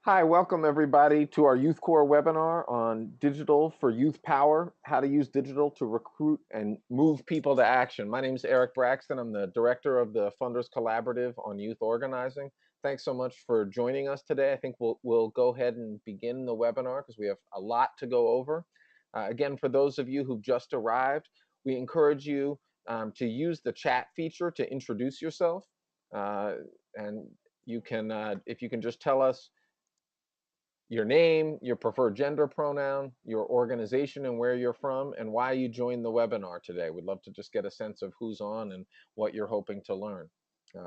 Hi, welcome everybody to our Youth Core webinar on digital for youth power, how to use digital to recruit and move people to action. My name is Eric Braxton. I'm the director of the Funders Collaborative on Youth Organizing. Thanks so much for joining us today. I think we'll go ahead and begin the webinar because we have a lot to go over. Again, for those of you who've just arrived, we encourage you to use the chat feature to introduce yourself. And you can, if you can just tell us your name, your preferred gender pronoun, your organization and where you're from, and why you joined the webinar today. We'd love to just get a sense of who's on and what you're hoping to learn.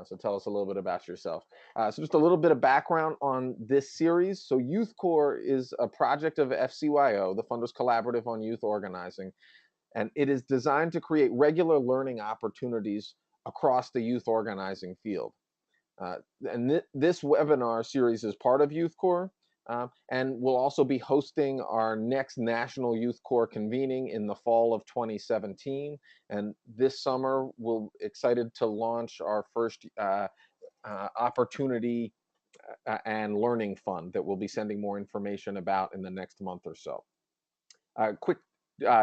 So tell us a little bit about yourself. So just a little bit of background on this series. So Youth Core is a project of FCYO, the Funders Collaborative on Youth Organizing, and it is designed to create regular learning opportunities across the youth organizing field. And this webinar series is part of Youth Core. And we'll also be hosting our next National Youth Core convening in the fall of 2017. And this summer, we're excited to launch our first opportunity and learning fund that we'll be sending more information about in the next month or so. Quick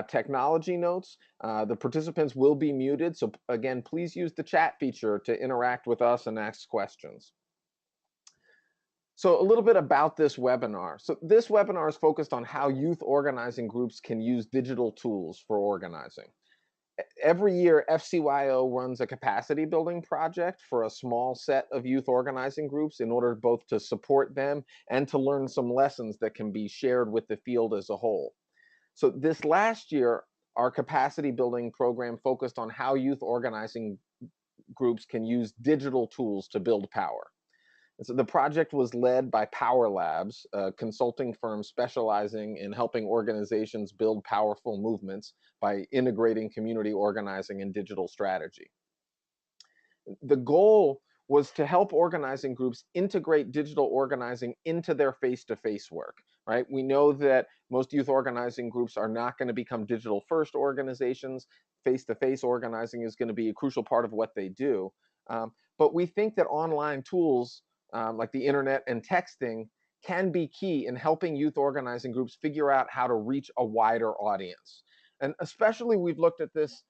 technology notes. The participants will be muted. So again, please use the chat feature to interact with us and ask questions. So a little bit about this webinar. So this webinar is focused on how youth organizing groups can use digital tools for organizing. Every year, FCYO runs a capacity building project for a small set of youth organizing groups in order both to support them and to learn some lessons that can be shared with the field as a whole. So this last year, our capacity building program focused on how youth organizing groups can use digital tools to build power. And so the project was led by Power Labs, a consulting firm specializing in helping organizations build powerful movements by integrating community organizing and digital strategy. The goal was to help organizing groups integrate digital organizing into their face-to-face work, right? We know that most youth organizing groups are not going to become digital-first organizations. Face-to-face organizing is going to be a crucial part of what they do. But we think that online tools like the internet and texting can be key in helping youth organizing groups figure out how to reach a wider audience. And especially we've looked at this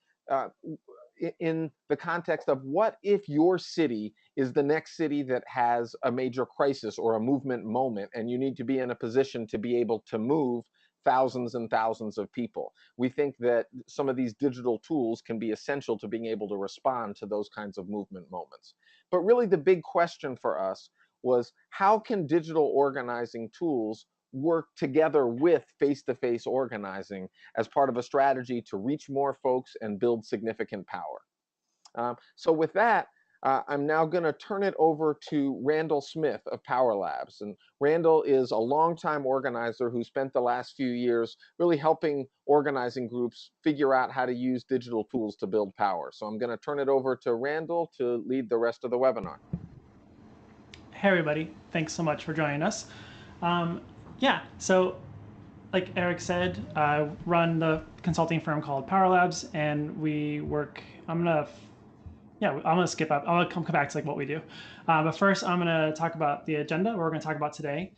in the context of what if your city is the next city that has a major crisis or a movement moment, and you need to be in a position to be able to move thousands and thousands of people. We think that some of these digital tools can be essential to being able to respond to those kinds of movement moments. But really the big question for us was, how can digital organizing tools work together with face-to-face organizing as part of a strategy to reach more folks and build significant power? So with that, I'm now going to turn it over to Randall Smith of Power Labs. And Randall is a longtime organizer who spent the last few years really helping organizing groups figure out how to use digital tools to build power. So I'm going to turn it over to Randall to lead the rest of the webinar. Hey everybody, thanks so much for joining us. So like Eric said, I run the consulting firm called Power Labs, and we work, I'm gonna skip up. I'm gonna come back to like what we do. But first, I'm gonna talk about the agenda. What we're gonna talk about today.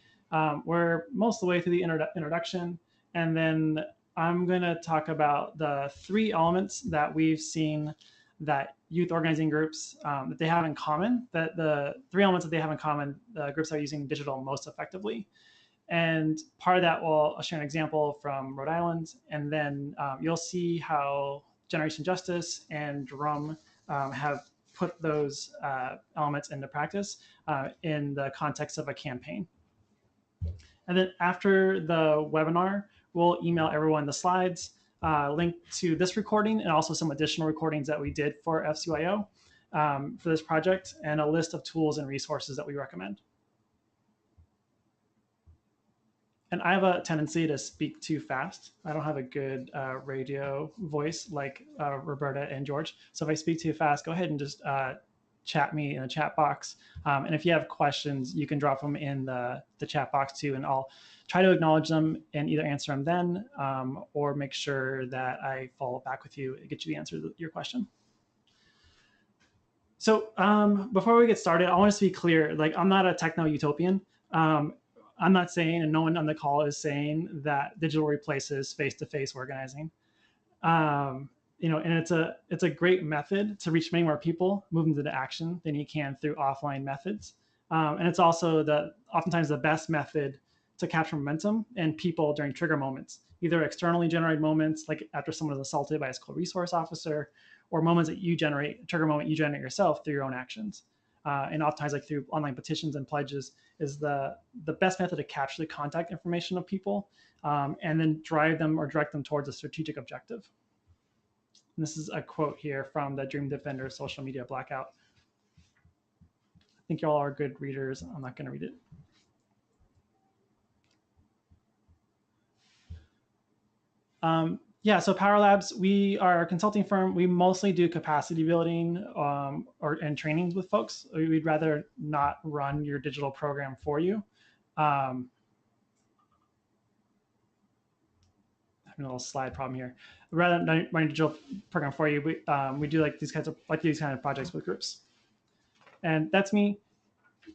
We're most of the way through the introduction, and then I'm gonna talk about the three elements that we've seen that youth organizing groups that they have in common. That the three elements that they have in common, the groups that are using digital most effectively. And part of that, I'll share an example from Rhode Island, and then you'll see how Generation Justice and Drum have put those elements into practice in the context of a campaign. And then after the webinar, we'll email everyone the slides, link to this recording, and also some additional recordings that we did for FCYO for this project, and a list of tools and resources that we recommend. And I have a tendency to speak too fast. I don't have a good radio voice like Roberta and George. So if I speak too fast, go ahead and just chat me in the chat box. And if you have questions, you can drop them in the chat box too, and I'll try to acknowledge them and either answer them then or make sure that I follow back with you and get you the answer to your question. So before we get started, I want us to be clear, like I'm not a techno-utopian. I'm not saying, and no one on the call is saying, that digital replaces face-to-face organizing. And it's a great method to reach many more people, move them into action than you can through offline methods. And it's also oftentimes the best method to capture momentum and people during trigger moments, either externally generated moments, like after someone is assaulted by a school resource officer, or moments that trigger moment you generate yourself through your own actions. And oftentimes, like through online petitions and pledges, is the best method to capture the contact information of people, and then drive them or direct them towards a strategic objective. And this is a quote here from the Dream Defender social media blackout. I think y'all are good readers. I'm not going to read it. So Power Labs, we are a consulting firm. We mostly do capacity building and trainings with folks. We'd rather not run your digital program for you. Having a little slide problem here. Rather than run a digital program for you, we do these kind of projects with groups. And that's me.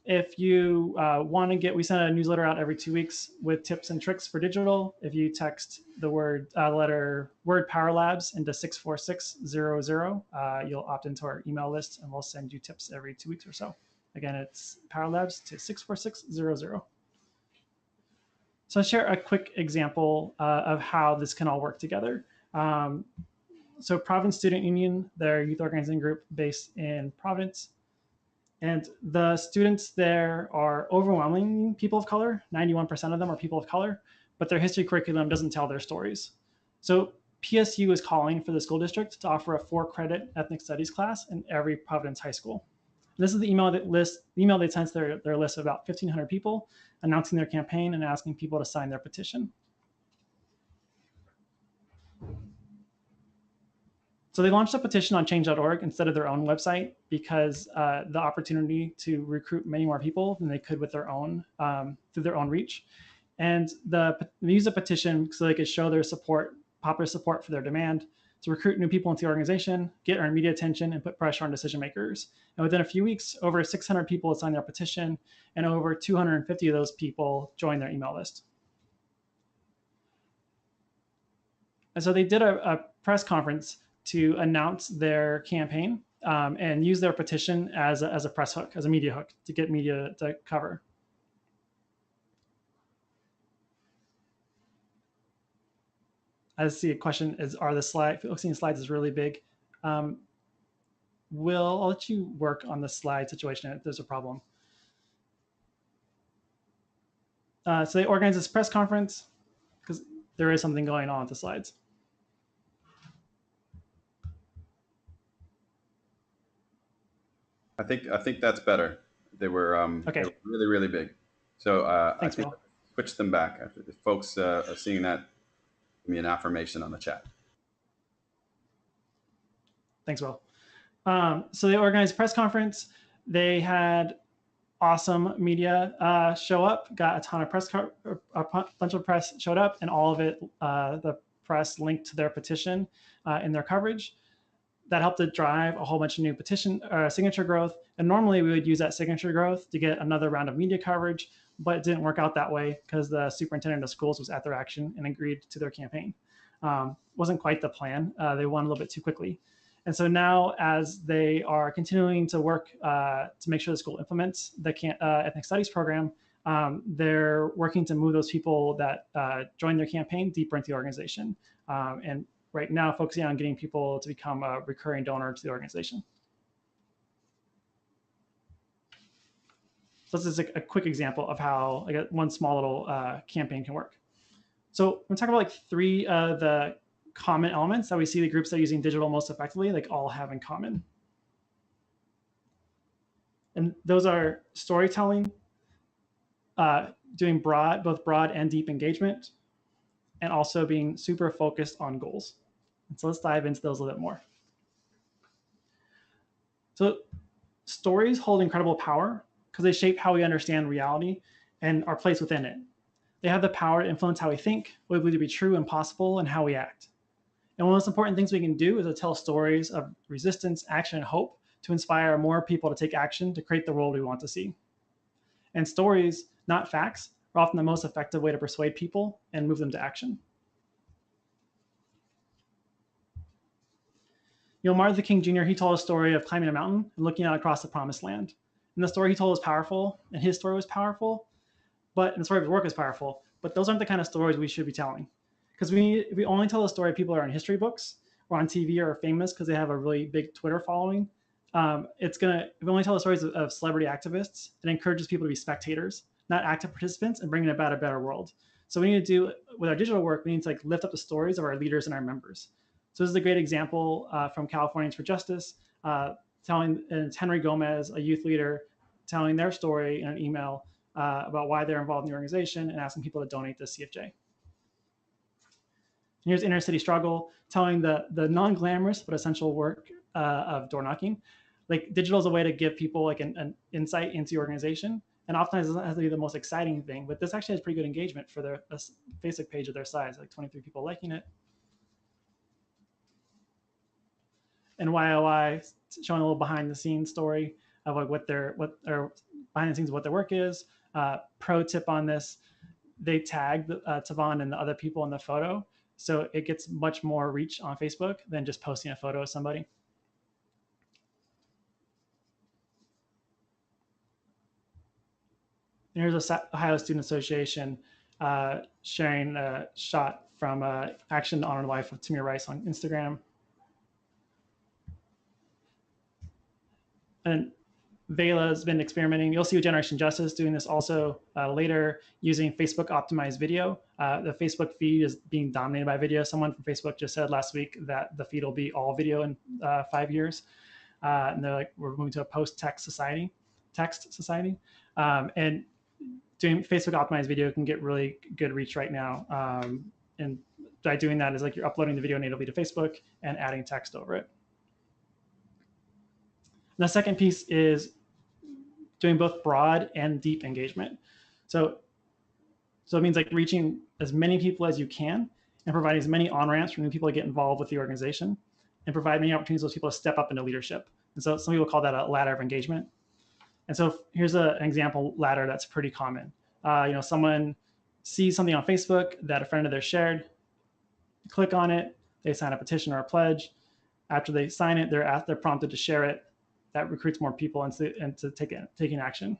If you want to we send a newsletter out every 2 weeks with tips and tricks for digital. If you text the word Power Labs into 64600, you'll opt into our email list, and we'll send you tips every 2 weeks or so. Again, it's Power Labs to 64600. So I'll share a quick example of how this can all work together. So Providence Student Union, their youth organizing group based in Providence. And the students there are overwhelmingly people of color. 91% of them are people of color, but their history curriculum doesn't tell their stories. So PSU is calling for the school district to offer a 4-credit ethnic studies class in every Providence high school. And this is the email they sent their list of about 1,500 people, announcing their campaign and asking people to sign their petition. So they launched a petition on change.org instead of their own website because the opportunity to recruit many more people than they could with their own through their own reach. And they used a petition so they could show their popular support for their demand to recruit new people into the organization, get earned media attention, and put pressure on decision makers. And within a few weeks, over 600 people had signed their petition, and over 250 of those people joined their email list. And so they did a press conference to announce their campaign and use their petition as a press hook, as a media hook, to get media to cover. I see a question is, are the slides, focusing the slides is really big. Will, I'll let you work on the slide situation if there's a problem. So they organized this press conference because there is something going on with the slides. I think that's better. They were, okay. They were really, really big. So Thanks, I think Will. Switch them back. If folks are seeing that, give me an affirmation on the chat. Thanks, Will. So they organized a press conference. They had awesome media show up, got a ton of a bunch of press showed up, and all of it, the press linked to their petition in their coverage. That helped to drive a whole bunch of new signature growth. And normally we would use that signature growth to get another round of media coverage, but it didn't work out that way because the superintendent of schools was at their action and agreed to their campaign. Wasn't quite the plan. They won a little bit too quickly. And so now, as they are continuing to work to make sure the school implements the ethnic studies program, they're working to move those people that joined their campaign deeper into the organization. And right now, focusing on getting people to become a recurring donor to the organization. So this is a quick example of how one small little campaign can work. So I'm talking about 3 of the common elements that we see the groups that are using digital most effectively all have in common. And those are storytelling, doing both broad and deep engagement, and also being super focused on goals. And so let's dive into those a little bit more. So stories hold incredible power because they shape how we understand reality and our place within it. They have the power to influence how we think, what we believe to be true and possible, and how we act. And one of the most important things we can do is to tell stories of resistance, action, and hope to inspire more people to take action to create the world we want to see. And stories, not facts, are often the most effective way to persuade people and move them to action. Martin Luther King Jr., he told a story of climbing a mountain and looking out across the promised land. And the story he told was powerful, and his story was powerful, and the story of his work is powerful. But those aren't the kind of stories we should be telling. Because if we only tell a story of people that are in history books or on TV or are famous because they have a really big Twitter following, if we only tell the stories of celebrity activists, it encourages people to be spectators, not active participants, and bringing about a better world. So we need to do, with our digital work, we need to lift up the stories of our leaders and our members. So this is a great example from Californians for Justice, it's Henry Gomez, a youth leader, telling their story in an email about why they're involved in the organization and asking people to donate to CFJ. And here's Inner City Struggle, telling the non-glamorous but essential work of door knocking. Like, digital is a way to give people like an insight into the organization, and oftentimes it doesn't have to be the most exciting thing, but this actually has pretty good engagement for their Facebook page of their size, like 23 people liking it. And YOI showing a little behind the scenes story of like what behind the scenes of what their work is. Pro tip on this: they tag Tavon and the other people in the photo, so it gets much more reach on Facebook than just posting a photo of somebody. And here's the Ohio Student Association sharing a shot from Action to Honor the Life of Tamir Rice on Instagram. And Vela's been experimenting. You'll see Generation Justice doing this also later, using Facebook optimized video. The Facebook feed is being dominated by video. Someone from Facebook just said last week that the feed will be all video in 5 years. And they're like, we're moving to a post-text society, and doing Facebook optimized video can get really good reach right now. And by doing that is like you're uploading the video natively to Facebook and adding text over it. And the second piece is doing both broad and deep engagement. So it means like reaching as many people as you can and providing as many on-ramps for new people to get involved with the organization and provide many opportunities for those people to step up into leadership. And so some people call that a ladder of engagement. And so here's an example ladder that's pretty common. Someone sees something on Facebook that a friend of theirs shared, click on it, they sign a petition or a pledge. After they sign it, they're prompted to share it. That recruits more people into taking action.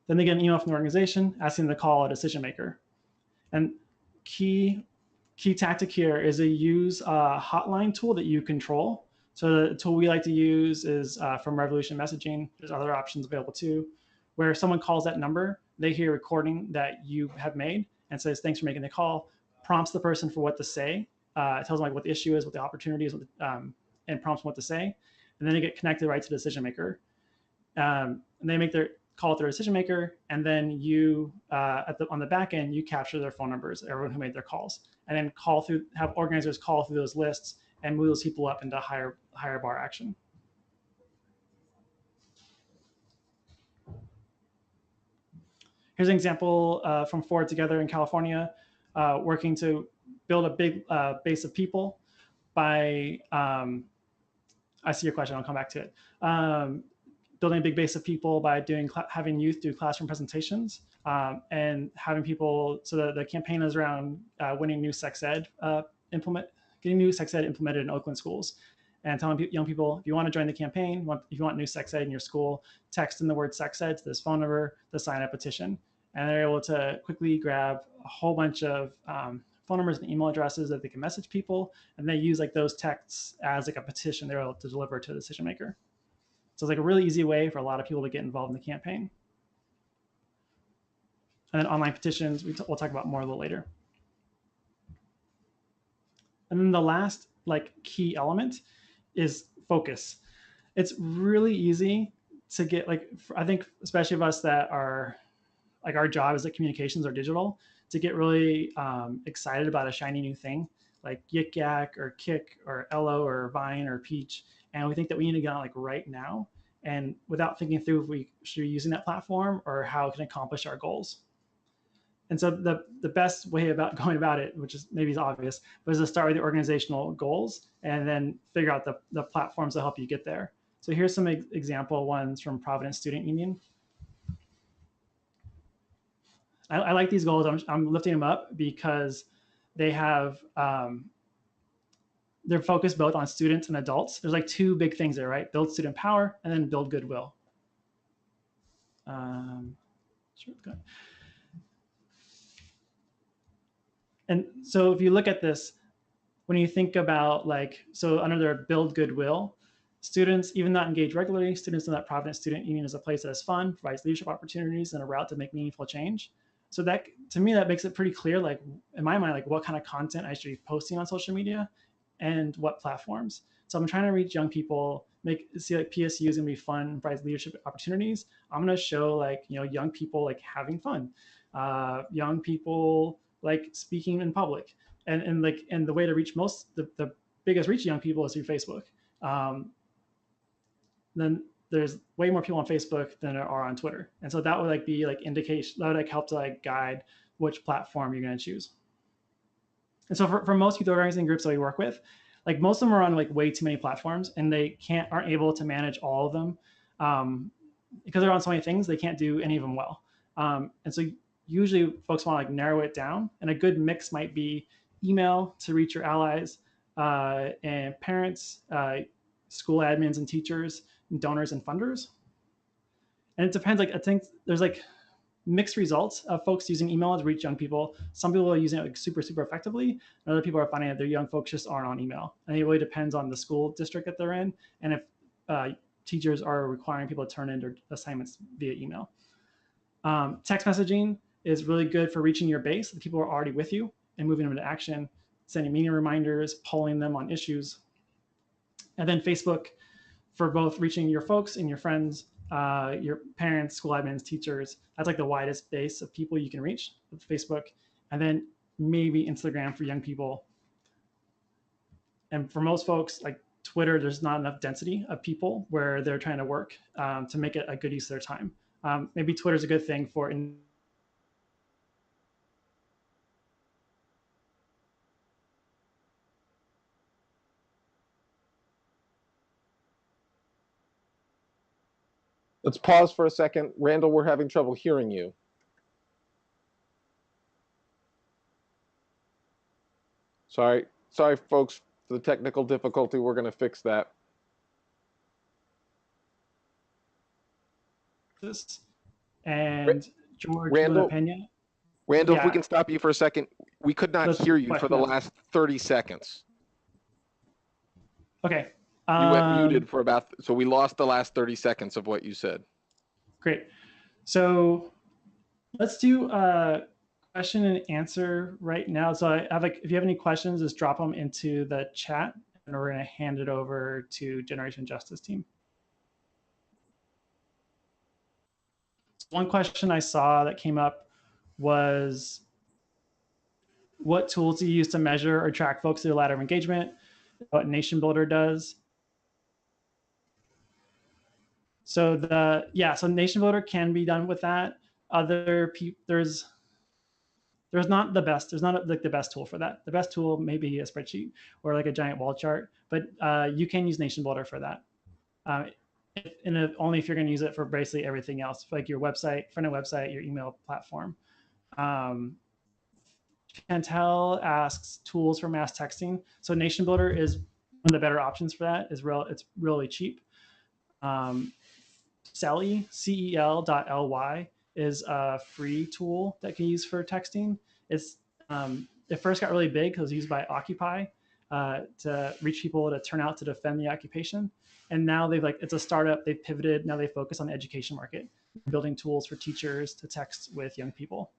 Then they get an email from the organization asking them to call a decision maker. And key tactic here is to use a hotline tool that you control. So the tool we like to use is from Revolution Messaging. There's other options available too, where someone calls that number, they hear a recording that you have made and says, thanks for making the call, prompts the person for what to say, tells them like what the issue is, what the opportunity is, and prompts them what to say. And then they get connected right to the decision maker. And they make their call to their decision maker, and then you, on the back end, you capture their phone numbers, everyone who made their calls, and then have organizers call through those lists and move those people up into higher bar action. Here's an example from Forward Together in California, working to build a big base of people by, I see your question, I'll come back to it. Building a big base of people by having youth do classroom presentations and having people, so the campaign is around winning new sex ed getting new sex ed implemented in Oakland schools, and telling young people, if you want to join the campaign, if you want new sex ed in your school, text in the word sex ed to this phone number to sign a petition. And they're able to quickly grab a whole bunch of phone numbers and email addresses that they can message people, and they use like those texts as like a petition they're able to deliver to a decision maker. So it's like a really easy way for a lot of people to get involved in the campaign. And then online petitions, we'll talk about more a little later. And then the last key element is focus. It's really easy to get I think especially of us that are our job is that communications are digital, to get really excited about a shiny new thing like Yik Yak or Kik or Ello or Vine or Peach. And we think that we need to get on right now, and without thinking through if we should be using that platform or how it can accomplish our goals. And so the best way about going about it, which is maybe is obvious, but is to start with the organizational goals and then figure out the platforms that help you get there. So here's some example ones from Providence Student Union. I like these goals. I'm lifting them up because they have they're focused both on students and adults. There's like two big things there, right? Build student power and then build goodwill. Sure, go ahead. And so if you look at this, when you think about like, so under their build goodwill, students, even not engaged regularly, students in that Providence Student Union is a place that is fun, provides leadership opportunities and a route to make meaningful change. So that, to me, that makes it pretty clear, like in my mind, like what kind of content I should be posting on social media and what platforms. So I'm trying to reach young people, see like PSU is gonna be fun, provides leadership opportunities. I'm gonna show like, young people like having fun, young people like speaking in public, and the way to reach the biggest reach young people is through Facebook. Then there's way more people on Facebook than there are on Twitter, and so that would like be like indication, that would like help to like guide which platform you're going to choose. And so for most youth organizing groups that we work with, like most of them are on like way too many platforms, and they aren't able to manage all of them because they're on so many things. They can't do any of them well, and so usually folks want to like narrow it down, and a good mix might be email to reach your allies and parents, school admins and teachers, and donors and funders. And it depends. Like I think there's like mixed results of folks using email to reach young people. Some people are using it like super effectively, and other people are finding that their young folks just aren't on email. And it really depends on the school district that they're in, and if teachers are requiring people to turn in their assignments via email. Text messaging is really good for reaching your base, the people who are already with you, and moving them into action, sending meeting reminders, polling them on issues. And then Facebook for both reaching your folks and your friends, your parents, school admins, teachers. That's like the widest base of people you can reach with Facebook. And then maybe Instagram for young people. And for most folks, like Twitter, there's not enough density of people where they're trying to work to make it a good use of their time. Maybe Twitter's a good thing for Let's pause for a second. Randall, we're having trouble hearing you. Sorry, folks, for the technical difficulty. We're going to fix that. And George Randall, Pena. Randall, if we can stop you for a second. We could not hear you for the last 30 seconds. Okay. You went muted for about, so we lost the last 30 seconds of what you said. Great. So let's do a question and answer right now. So I have like, if you have any questions, just drop them into the chat, and we're going to hand it over to Generation Justice team. One question I saw that came up was, what tools do you use to measure or track folks through the ladder of engagement? What Nation Builder does. So so Nation Builder can be done with that. There's not the best. There's not like the best tool for that. The best tool may be a spreadsheet or like a giant wall chart, but you can use Nation Builder for that. Only if you're going to use it for basically everything else, like your website, front-end website, your email platform. Chantel asks tools for mass texting. So Nation Builder is one of the better options for that. It's really cheap. Celi, cel.ly, is a free tool that can use for texting. It first got really big because it was used by Occupy to reach people to turn out to defend the occupation. And now it's a startup. They've pivoted. Now they focus on the education market, building tools for teachers to text with young people.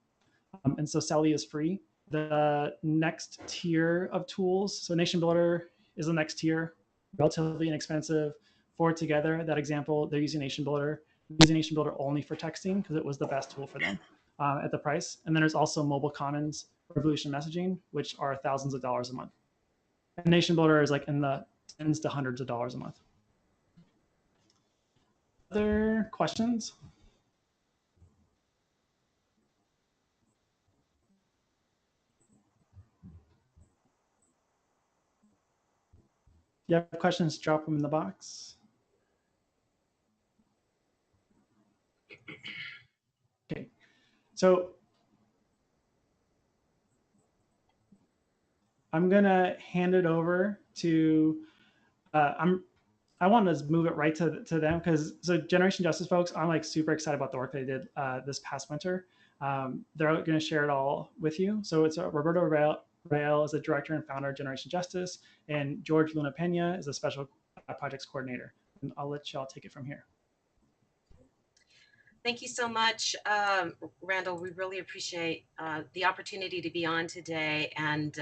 And so Celi is free. The next tier of tools, so Nation Builder is the next tier, relatively inexpensive. Forward Together, that example, they're using Nation Builder. Using Nation Builder only for texting because it was the best tool for them at the price. And then there's also Mobile Commons, Revolution Messaging, which are thousands of dollars a month. And Nation Builder is like in the tens to hundreds of dollars a month. Other questions? If you have questions, drop them in the box. Okay, so I'm gonna hand it over to. I want to move it right to them because so Generation Justice folks, I'm like super excited about the work they did this past winter. They're going to share it all with you. So it's Roberto Rael is the director and founder of Generation Justice, and George Luna Pena is a special projects coordinator. And I'll let y'all take it from here. Thank you so much, Randall. We really appreciate the opportunity to be on today. And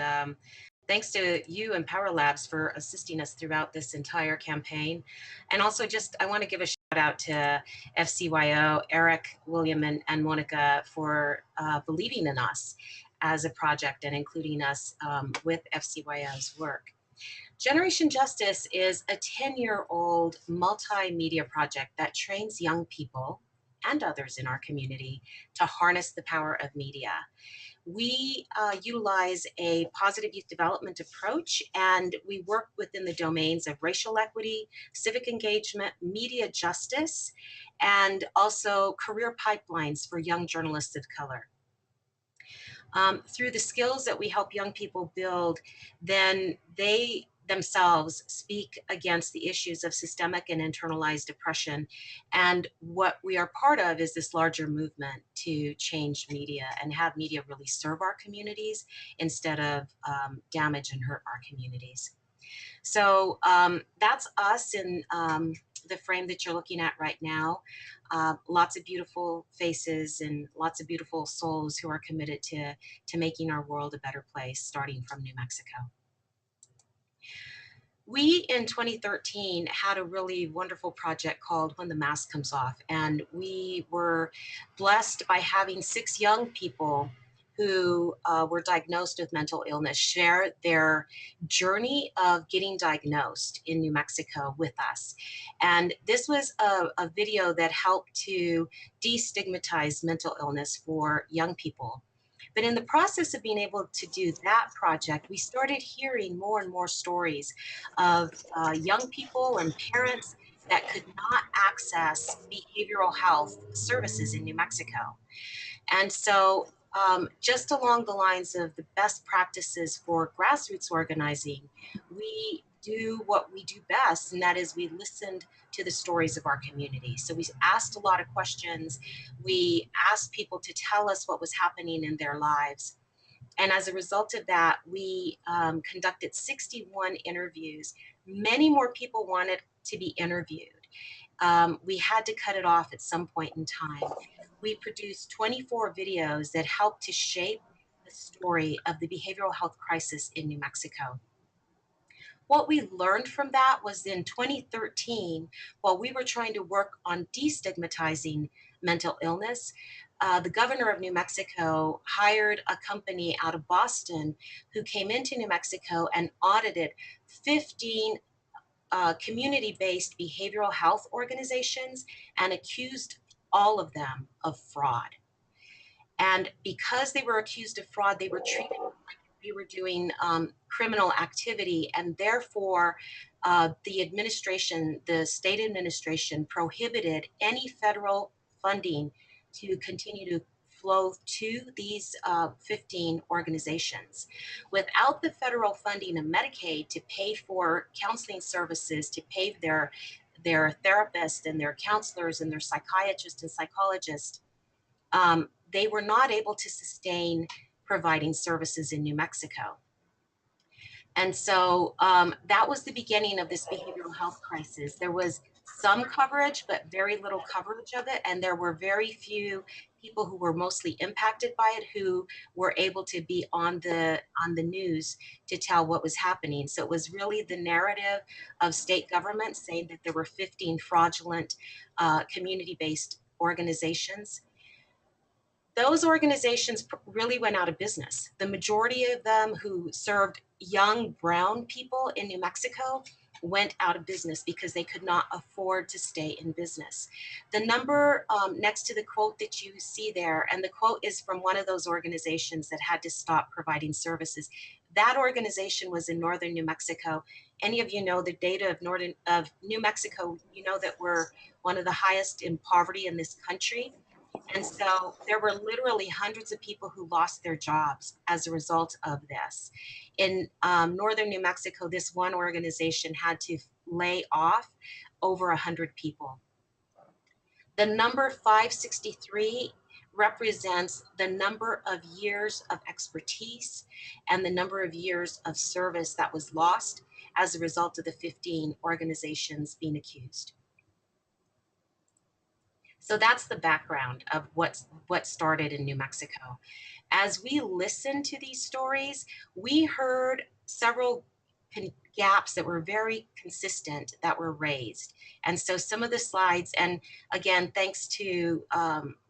thanks to you and Power Labs for assisting us throughout this entire campaign. And also I want to give a shout out to FCYO, Eric, William, and Monica for believing in us as a project and including us with FCYO's work. Generation Justice is a 10-year-old multimedia project that trains young people and others in our community to harness the power of media. We utilize a positive youth development approach, and we work within the domains of racial equity, civic engagement, media justice, and also career pipelines for young journalists of color. Through the skills that we help young people build, then they themselves speak against the issues of systemic and internalized oppression. And what we are part of is this larger movement to change media and have media really serve our communities instead of damage and hurt our communities. So that's us in the frame that you're looking at right now. Lots of beautiful faces and lots of beautiful souls who are committed to making our world a better place, starting from New Mexico. We, in 2013, had a really wonderful project called When the Mask Comes Off, and we were blessed by having 6 young people who were diagnosed with mental illness share their journey of getting diagnosed in New Mexico with us. And this was a video that helped to destigmatize mental illness for young people. But in the process of being able to do that project, we started hearing more and more stories of young people and parents that could not access behavioral health services in New Mexico. And so just along the lines of the best practices for grassroots organizing, we do what we do best, and that is we listened to the stories of our community. So we asked a lot of questions. We asked people to tell us what was happening in their lives. And as a result of that, we conducted 61 interviews. Many more people wanted to be interviewed. We had to cut it off at some point in time. We produced 24 videos that helped to shape the story of the behavioral health crisis in New Mexico. What we learned from that was in 2013, while we were trying to work on destigmatizing mental illness, the governor of New Mexico hired a company out of Boston who came into New Mexico and audited 15 community-based behavioral health organizations and accused all of them of fraud. And because they were accused of fraud, they were treated like we were doing criminal activity, and therefore the administration, the state administration, prohibited any federal funding to continue to flow to these 15 organizations. Without the federal funding of Medicaid to pay for counseling services, to pay their therapists and their counselors and their psychiatrists and psychologists, they were not able to sustain providing services in New Mexico. And so that was the beginning of this behavioral health crisis. There was some coverage, but very little coverage of it. And there were very few people who were mostly impacted by it who were able to be on the news to tell what was happening. So it was really the narrative of state government saying that there were 15 fraudulent community-based organizations. Those organizations really went out of business. The majority of them who served young brown people in New Mexico went out of business because they could not afford to stay in business. The number next to the quote that you see there, and the quote is from one of those organizations that had to stop providing services. That organization was in northern New Mexico. Any of you know the data of New Mexico, you know that we're one of the highest in poverty in this country. And so there were literally hundreds of people who lost their jobs as a result of this. In northern New Mexico, this one organization had to lay off over 100 people. The number 563 represents the number of years of expertise and the number of years of service that was lost as a result of the 15 organizations being accused. So that's the background of what started in New Mexico. As we listened to these stories, we heard several gaps that were very consistent that were raised. And so some of the slides, and again, thanks to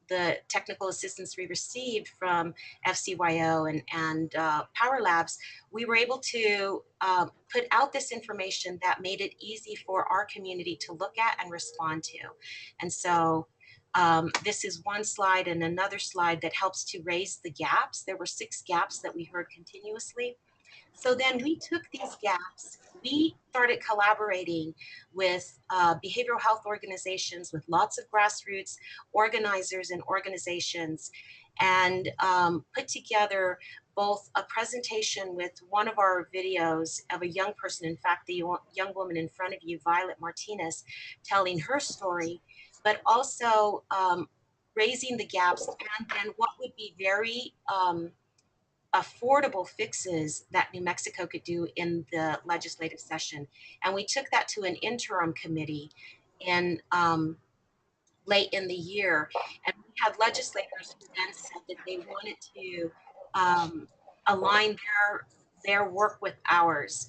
the technical assistance we received from FCYO and Power Labs, we were able to put out this information that made it easy for our community to look at and respond to. And so this is one slide and another slide that helps to raise the gaps. There were 6 gaps that we heard continuously. So then we took these gaps, we started collaborating with behavioral health organizations, with lots of grassroots organizers and organizations, and put together both a presentation with one of our videos of a young person, in fact, the young woman in front of you, Violet Martinez, telling her story, but also raising the gaps, and then what would be very affordable fixes that New Mexico could do in the legislative session. And we took that to an interim committee in late in the year. And we had legislators who then said that they wanted to align their work with ours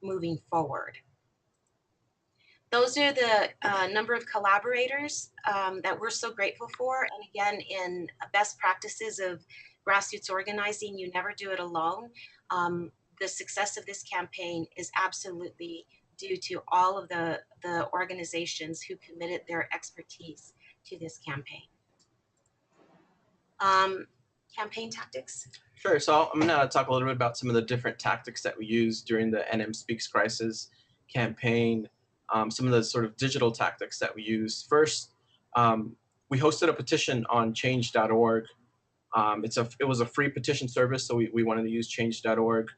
moving forward. Those are the number of collaborators that we're so grateful for. And again, in best practices of grassroots organizing, you never do it alone. The success of this campaign is absolutely due to all of the organizations who committed their expertise to this campaign. Campaign tactics. Sure. So I'm going to talk a little bit about some of the different tactics that we used during the NM Speaks Crisis campaign. Some of the sort of digital tactics that we used. First, we hosted a petition on change.org. It was a free petition service, so we wanted to use change.org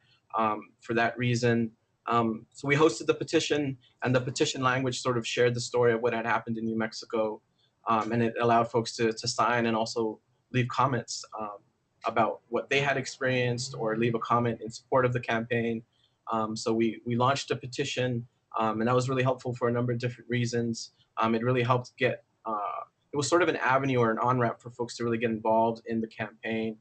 for that reason. So we hosted the petition, and the petition language sort of shared the story of what had happened in New Mexico, and it allowed folks to sign and also leave comments about what they had experienced or leave a comment in support of the campaign. So we launched a petition, and that was really helpful for a number of different reasons. It really helped get, it was sort of an avenue or an on-ramp for folks to really get involved in the campaign.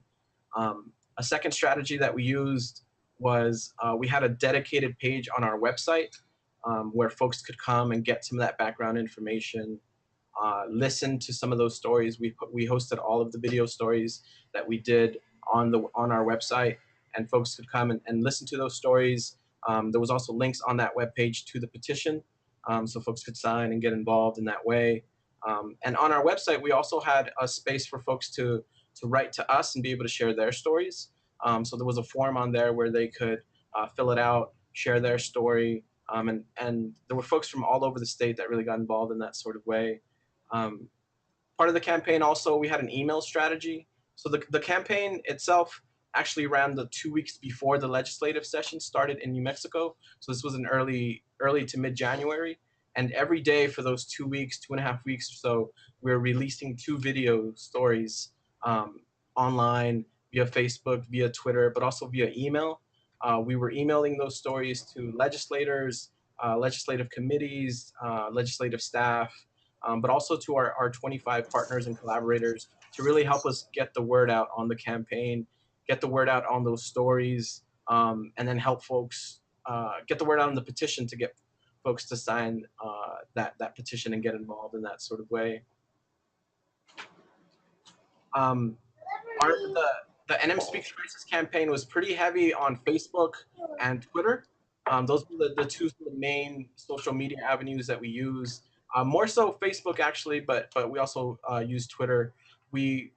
A second strategy that we used was we had a dedicated page on our website where folks could come and get some of that background information, listen to some of those stories. We hosted all of the video stories that we did on our website, and folks could come and listen to those stories. There was also links on that webpage to the petition, so folks could sign and get involved in that way. And on our website, we also had a space for folks to write to us and be able to share their stories. So there was a form on there where they could fill it out, share their story, and there were folks from all over the state that really got involved in that sort of way. Part of the campaign also, we had an email strategy. So the campaign itself actually ran the 2 weeks before the legislative session started in New Mexico. So this was in early to mid-January. And every day for those 2 weeks, 2.5 weeks or so, we were releasing 2 video stories online, via Facebook, via Twitter, but also via email. We were emailing those stories to legislators, legislative committees, legislative staff, but also to our 25 partners and collaborators to really help us get the word out on the campaign, get the word out on those stories, and then help folks get the word out on the petition to get folks to sign that petition and get involved in that sort of way. The NM Speaks Crisis campaign was pretty heavy on Facebook and Twitter. Those were the two main social media avenues that we use. More so Facebook actually, but we also use Twitter. We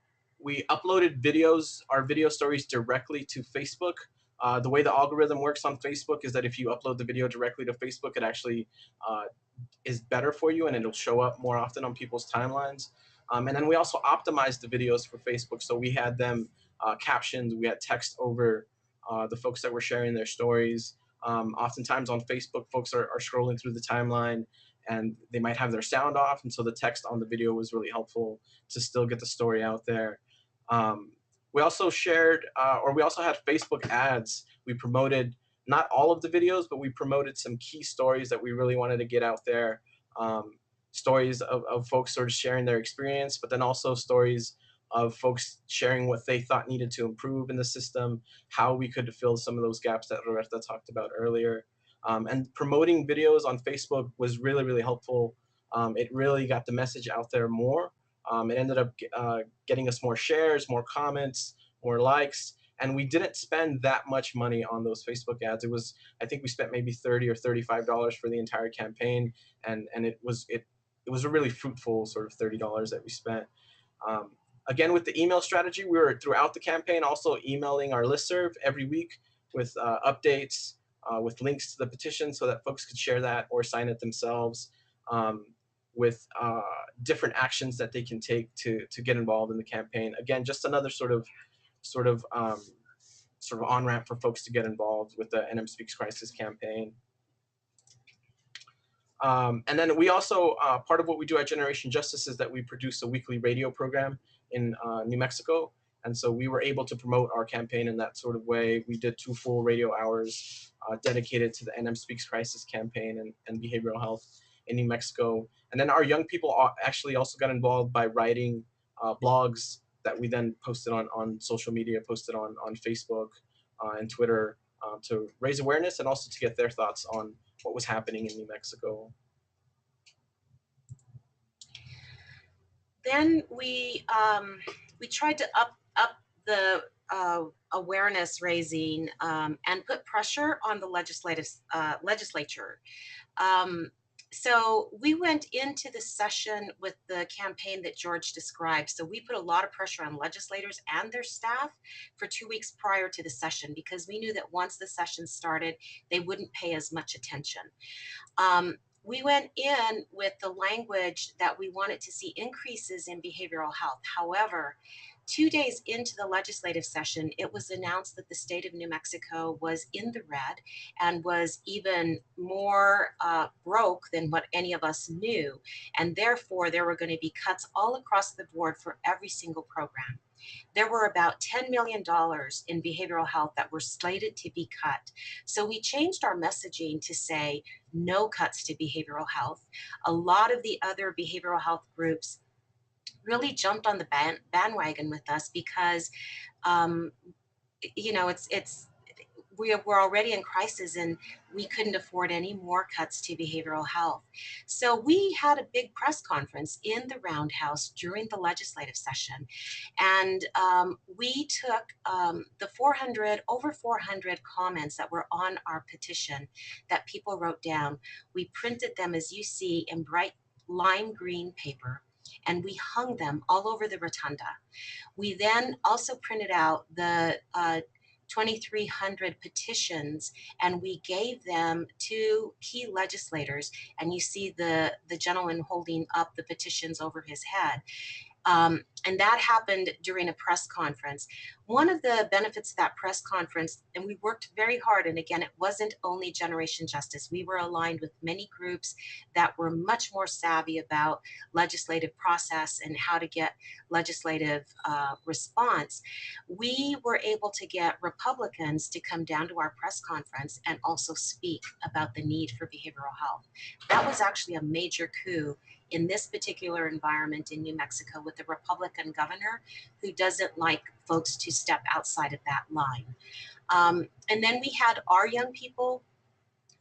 uploaded videos, our video stories directly to Facebook. The way the algorithm works on Facebook is that if you upload the video directly to Facebook, it actually is better for you and it'll show up more often on people's timelines. And then we also optimized the videos for Facebook. So we had them captioned, we had text over the folks that were sharing their stories. Oftentimes on Facebook, folks are scrolling through the timeline and they might have their sound off. And so the text on the video was really helpful to still get the story out there. We also shared, or we also had Facebook ads. We promoted not all of the videos, but we promoted some key stories that we really wanted to get out there. Stories of folks sort of sharing their experience, but then also stories of folks sharing what they thought needed to improve in the system, how we could fill some of those gaps that Roberta talked about earlier. And promoting videos on Facebook was really, really helpful. It really got the message out there more. It ended up getting us more shares, more comments, more likes, and we didn't spend that much money on those Facebook ads. It was, I think we spent maybe $30 or $35 for the entire campaign, and it was a really fruitful sort of $30 that we spent. Again, with the email strategy, we were throughout the campaign also emailing our listserv every week with updates, with links to the petition so that folks could share that or sign it themselves, with different actions that they can take to get involved in the campaign. Again, just another sort of on-ramp for folks to get involved with the NM Speaks Crisis campaign. And then we also, part of what we do at Generation Justice is that we produce a weekly radio program in New Mexico. And so we were able to promote our campaign in that sort of way. We did 2 full radio hours dedicated to the NM Speaks Crisis campaign and behavioral health in New Mexico. And then our young people actually also got involved by writing blogs that we then posted on social media, posted on Facebook and Twitter to raise awareness and also to get their thoughts on what was happening in New Mexico. Then we tried to up the awareness raising and put pressure on the legislature. So we went into the session with the campaign that George described. So we put a lot of pressure on legislators and their staff for 2 weeks prior to the session, because we knew that once the session started, they wouldn't pay as much attention. We went in with the language that we wanted to see increases in behavioral health. However, 2 days into the legislative session, it was announced that the state of New Mexico was in the red and was even more broke than what any of us knew. And therefore, there were going to be cuts all across the board for every single program. There were about $10 million in behavioral health that were slated to be cut. So we changed our messaging to say no cuts to behavioral health. A lot of the other behavioral health groups really jumped on the bandwagon with us because, you know, we're already in crisis and we couldn't afford any more cuts to behavioral health. So we had a big press conference in the Roundhouse during the legislative session. And we took the over 400 comments that were on our petition that people wrote down. We printed them, as you see, in bright lime green paper, and we hung them all over the rotunda. We then also printed out the 2,300 petitions, and we gave them to key legislators. And you see the gentleman holding up the petitions over his head. And that happened during a press conference. One of the benefits of that press conference, and we worked very hard, and again, it wasn't only Generation Justice. We were aligned with many groups that were much more savvy about legislative process and how to get legislative response. We were able to get Republicans to come down to our press conference and also speak about the need for behavioral health. That was actually a major coup in this particular environment in New Mexico, with a Republican governor who doesn't like folks to step outside of that line. And then we had our young people.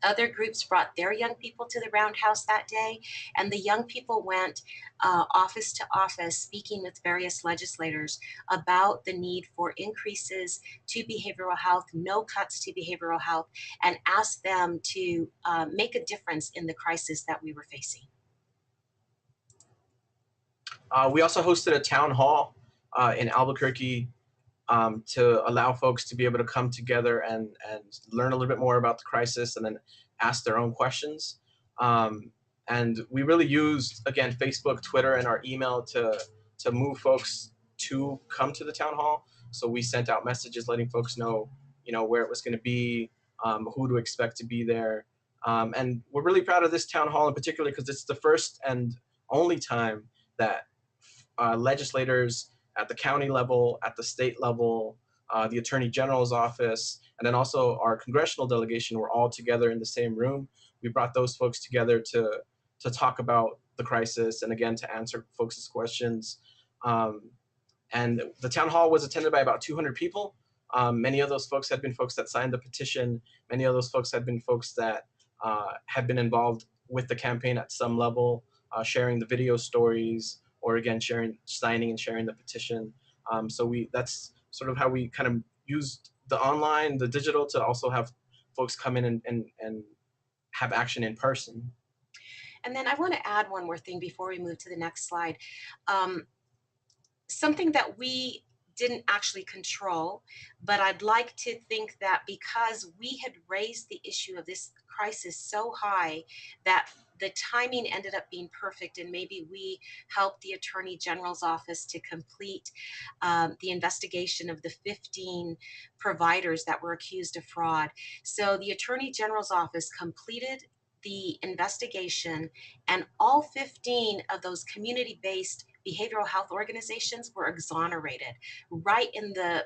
Other groups brought their young people to the Roundhouse that day, and the young people went office to office speaking with various legislators about the need for increases to behavioral health, no cuts to behavioral health, and asked them to make a difference in the crisis that we were facing. We also hosted a town hall in Albuquerque to allow folks to be able to come together and learn a little bit more about the crisis and then ask their own questions. And we really used, again, Facebook, Twitter, and our email to to move folks to come to the town hall. So we sent out messages letting folks know, where it was going to be, who to expect to be there. And we're really proud of this town hall in particular because it's the first and only time that legislators at the county level, at the state level, the Attorney General's office, and then also our congressional delegation were all together in the same room. We brought those folks together to talk about the crisis and again to answer folks' questions. And the town hall was attended by about 200 people. Many of those folks had been folks that signed the petition. Many of those folks had been folks that had been involved with the campaign at some level, sharing the video stories, or again, signing and sharing the petition. So that's sort of how we kind of used the online, the digital, to also have folks come in and have action in person. And then I want to add one more thing before we move to the next slide. Something that we didn't actually control, but I'd like to think that because we had raised the issue of this crisis so high that the timing ended up being perfect, and maybe we helped the Attorney General's office to complete the investigation of the 15 providers that were accused of fraud. So the Attorney General's office completed the investigation, and all 15 of those community-based behavioral health organizations were exonerated right in the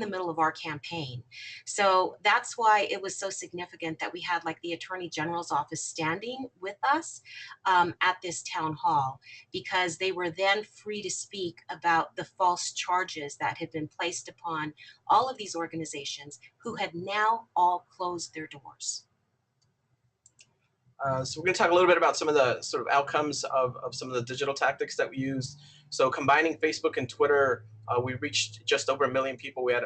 middle of our campaign. So that's why it was so significant that we had like the Attorney General's office standing with us at this town hall, because they were then free to speak about the false charges that had been placed upon all of these organizations who had now all closed their doors. So we're going to talk a little bit about some of the sort of outcomes of some of the digital tactics that we used. So combining Facebook and Twitter, we reached just over 1 million people. We had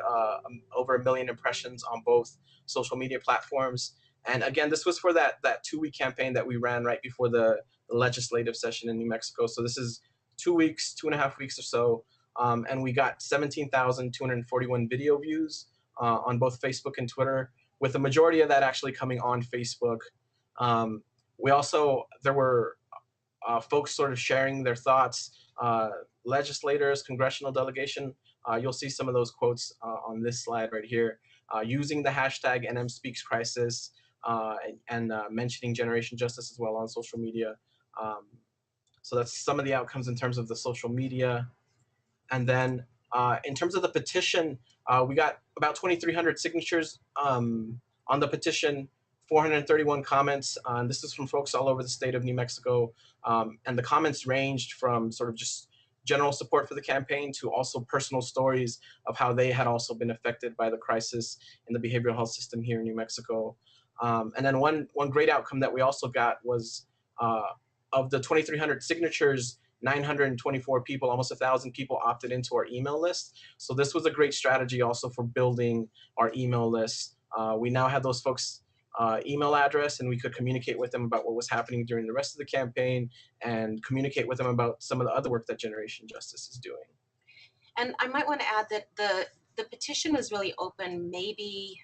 over 1 million impressions on both social media platforms. And again, this was for that 2-week campaign that we ran right before the legislative session in New Mexico. So this is 2 weeks, 2.5 weeks or so. And we got 17,241 video views on both Facebook and Twitter, with the majority of that actually coming on Facebook. There were folks sort of sharing their thoughts, legislators, congressional delegation. You'll see some of those quotes on this slide right here, using the hashtag NMSpeaksCrisis and mentioning Generation Justice as well on social media. So that's some of the outcomes in terms of the social media. And then in terms of the petition, we got about 2,300 signatures on the petition, 431 comments. This is from folks all over the state of New Mexico. And the comments ranged from sort of just general support for the campaign to also personal stories of how they had also been affected by the crisis in the behavioral health system here in New Mexico. And then one great outcome that we also got was of the 2,300 signatures, 924 people, almost 1,000 people opted into our email list. So this was a great strategy also for building our email list. We now had those folks' email address, and we could communicate with them about what was happening during the rest of the campaign and communicate with them about some of the other work that Generation Justice is doing. And I might want to add that the petition was really open maybe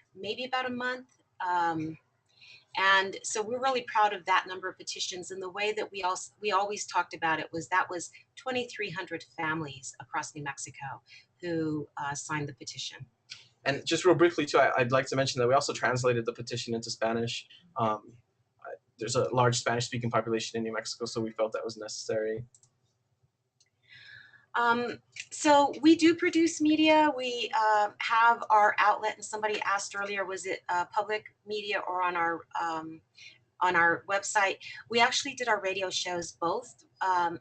about a month. And so we're really proud of that number of petitions. And the way that we always talked about it was 2,300 families across New Mexico who signed the petition. And just real briefly too, I'd like to mention that we also translated the petition into Spanish. There's a large Spanish-speaking population in New Mexico, so we felt that was necessary. So we do produce media. We have our outlet, and somebody asked earlier, was it public media or on our website? We actually did our radio shows both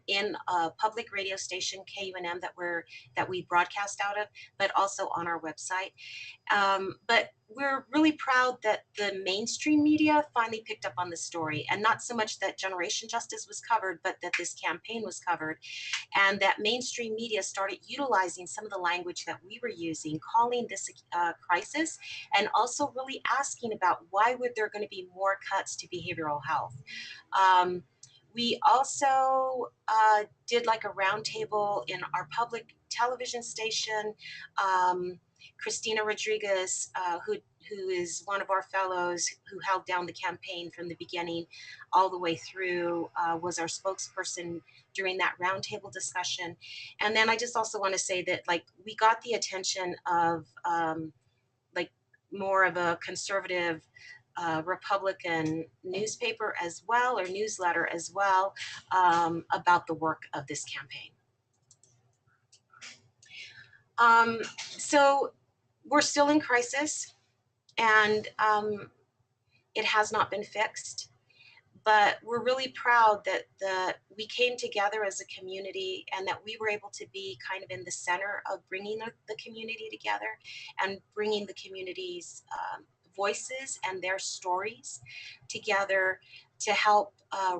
in a public radio station, KUNM, that we broadcast out of, but also on our website. But we're really proud that the mainstream media finally picked up on the story, and not so much that Generation Justice was covered, but that this campaign was covered, and that mainstream media started utilizing some of the language that we were using, calling this a crisis, and also really asking about why would there going to be more cuts to behavioral health. We also did like a roundtable in our public television station Christina Rodriguez, who is one of our fellows who held down the campaign from the beginning all the way through, was our spokesperson during that roundtable discussion. And then I just also want to say that, like, we got the attention of like more of a conservative Republican newspaper as well, or newsletter as well, about the work of this campaign. So we're still in crisis, and it has not been fixed. But we're really proud that we came together as a community, and that we were able to be kind of in the center of bringing the community together and bringing the community's voices and their stories together to help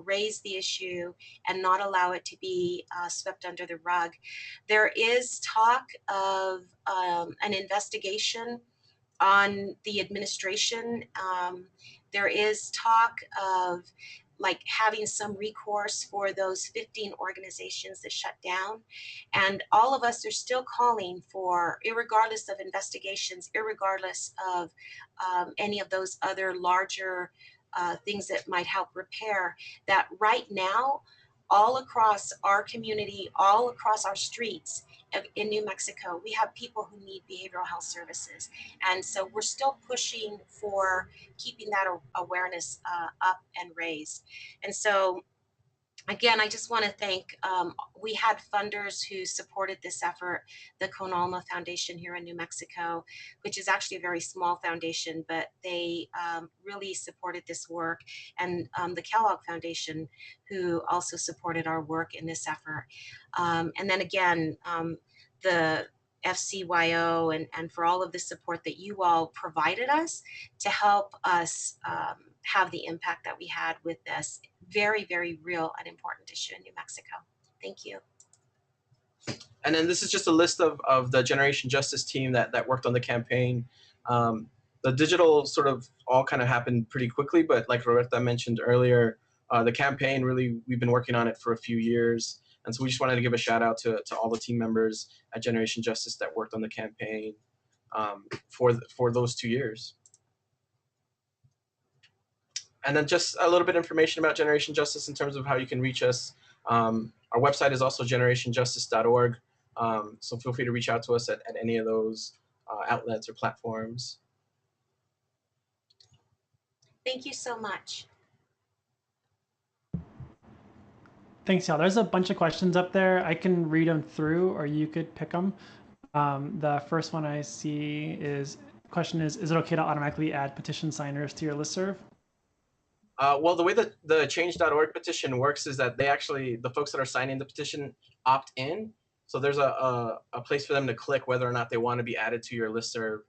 raise the issue and not allow it to be swept under the rug. There is talk of an investigation on the administration. There is talk of like having some recourse for those 15 organizations that shut down. And all of us are still calling for, irregardless of investigations, irregardless of any of those other larger things that might help repair, that right now, all across our community, all across our streets in New Mexico, we have people who need behavioral health services. And so we're still pushing for keeping that awareness up and raised. And so again, I just want to thank, we had funders who supported this effort, the Conalma Foundation here in New Mexico, which is actually a very small foundation, but they really supported this work, and the Kellogg Foundation, who also supported our work in this effort. And then again, the FCYO and for all of the support that you all provided us to help us have the impact that we had with this very, very real and important issue in New Mexico. Thank you. And then this is just a list of the Generation Justice team that worked on the campaign. The digital sort of all kind of happened pretty quickly, but like Roberta mentioned earlier, the campaign really, we've been working on it for a few years. And so we just wanted to give a shout out to all the team members at Generation Justice that worked on the campaign for those 2 years. And then just a little bit of information about Generation Justice in terms of how you can reach us. Our website is also generationjustice.org. So feel free to reach out to us at any of those outlets or platforms. Thank you so much. Thanks, y'all. There's a bunch of questions up there. I can read them through, or you could pick them. The first one I see question is it okay to automatically add petition signers to your listserv? Well, the way that the change.org petition works is that the folks that are signing the petition opt in. So there's a place for them to click whether or not they want to be added to your listserv.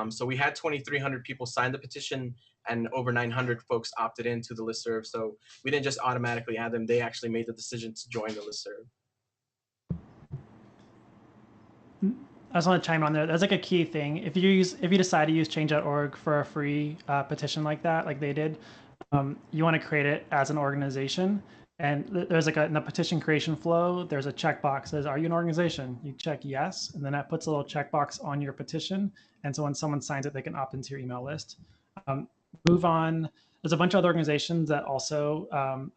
So we had 2,300 people sign the petition, and over 900 folks opted into the listserv. So we didn't just automatically add them. They actually made the decision to join the listserv. I just want to chime on there. That's like a key thing. If you decide to use change.org for a free petition like that, like they did, you want to create it as an organization. And there's like in the petition creation flow, there's a checkbox that says, are you an organization? You check yes, and then that puts a little checkbox on your petition. And so when someone signs it, they can opt into your email list. Move on. There's a bunch of other organizations that also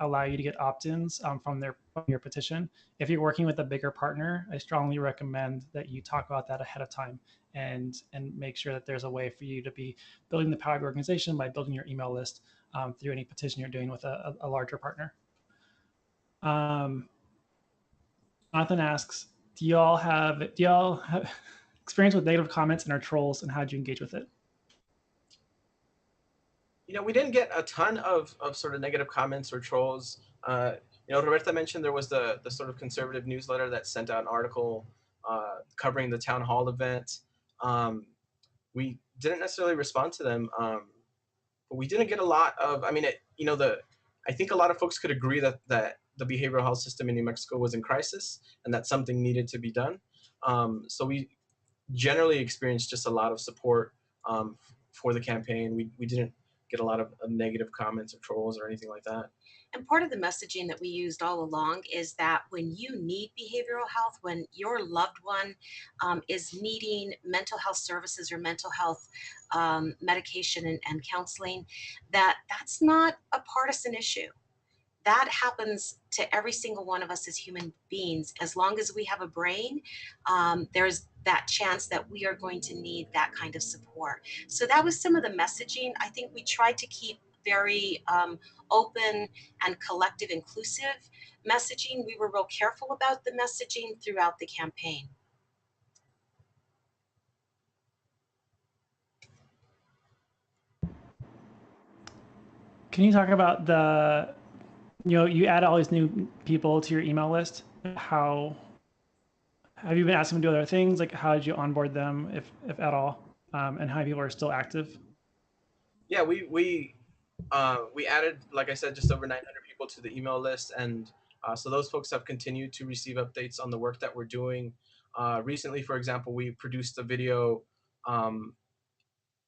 allow you to get opt-ins from your petition. If you're working with a bigger partner, I strongly recommend that you talk about that ahead of time and make sure that there's a way for you to be building the power of your organization by building your email list through any petition you're doing with a larger partner. Jonathan asks, do y'all have experience with negative comments and or trolls, and how do you engage with it? We didn't get a ton of sort of negative comments or trolls. Roberta mentioned there was the sort of conservative newsletter that sent out an article covering the town hall event. We didn't necessarily respond to them, but we didn't get a lot of, I think a lot of folks could agree that the behavioral health system in New Mexico was in crisis and that something needed to be done. So we generally experienced just a lot of support for the campaign. We didn't get a lot of negative comments or trolls or anything like that. And part of the messaging that we used all along is that when you need behavioral health, when your loved one is needing mental health services or mental health medication and counseling, that's not a partisan issue. That happens to every single one of us as human beings. As long as we have a brain, there's that chance that we are going to need that kind of support. So that was some of the messaging. I think we tried to keep very open and collective, inclusive messaging. We were real careful about the messaging throughout the campaign. Can you talk about you add all these new people to your email list? How have you been asking them to do other things? Like, how did you onboard them, if at all? And how many people are still active? Yeah, we added, like I said, just over 900 people to the email list, and so those folks have continued to receive updates on the work that we're doing. Recently, for example, we produced a video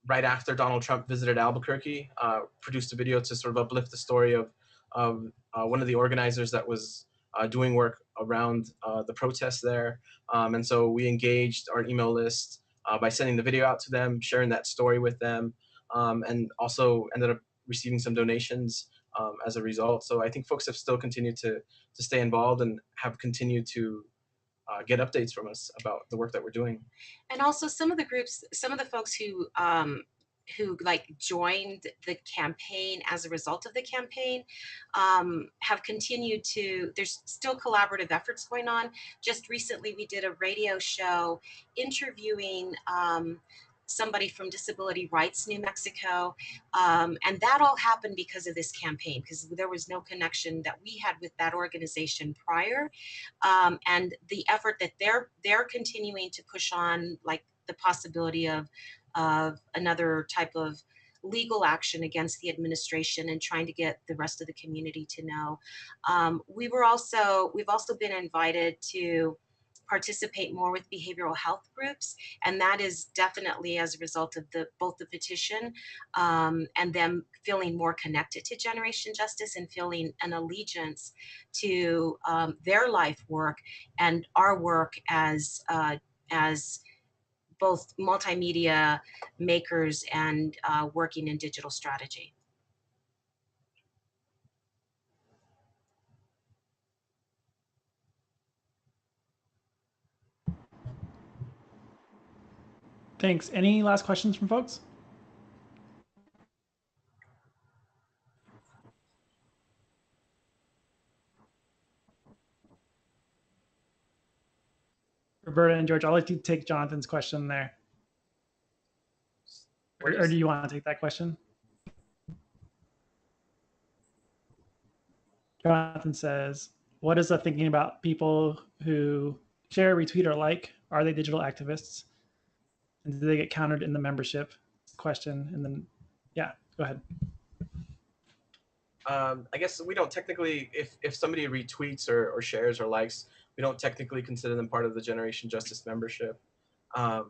right after Donald Trump visited Albuquerque. Produced a video to sort of uplift the story of one of the organizers that was doing work around the protests there, and so we engaged our email list by sending the video out to them, sharing that story with them, and also ended up receiving some donations as a result. So I think folks have still continued to stay involved and have continued to get updates from us about the work that we're doing. And also some of the groups, some of the folks who like joined the campaign as a result of the campaign have continued to, there's still collaborative efforts going on. Just recently we did a radio show interviewing somebody from Disability Rights New Mexico, and that all happened because of this campaign, because there was no connection that we had with that organization prior, and the effort that they're continuing to push on, like the possibility of another type of legal action against the administration and trying to get the rest of the community to know. We've also been invited to participate more with behavioral health groups, and that is definitely as a result of both the petition and them feeling more connected to Generation Justice and feeling an allegiance to their life work and our work as both multimedia makers and working in digital strategy. Thanks. Any last questions from folks? Roberta and George, I'll let you take Jonathan's question there. Or do you want to take that question? Jonathan says, what is the thinking about people who share, retweet, or like? Are they digital activists? And do they get counted in the membership? Question. And then, yeah, go ahead. I guess we don't technically, if somebody retweets or shares or likes, we don't technically consider them part of the Generation Justice membership. You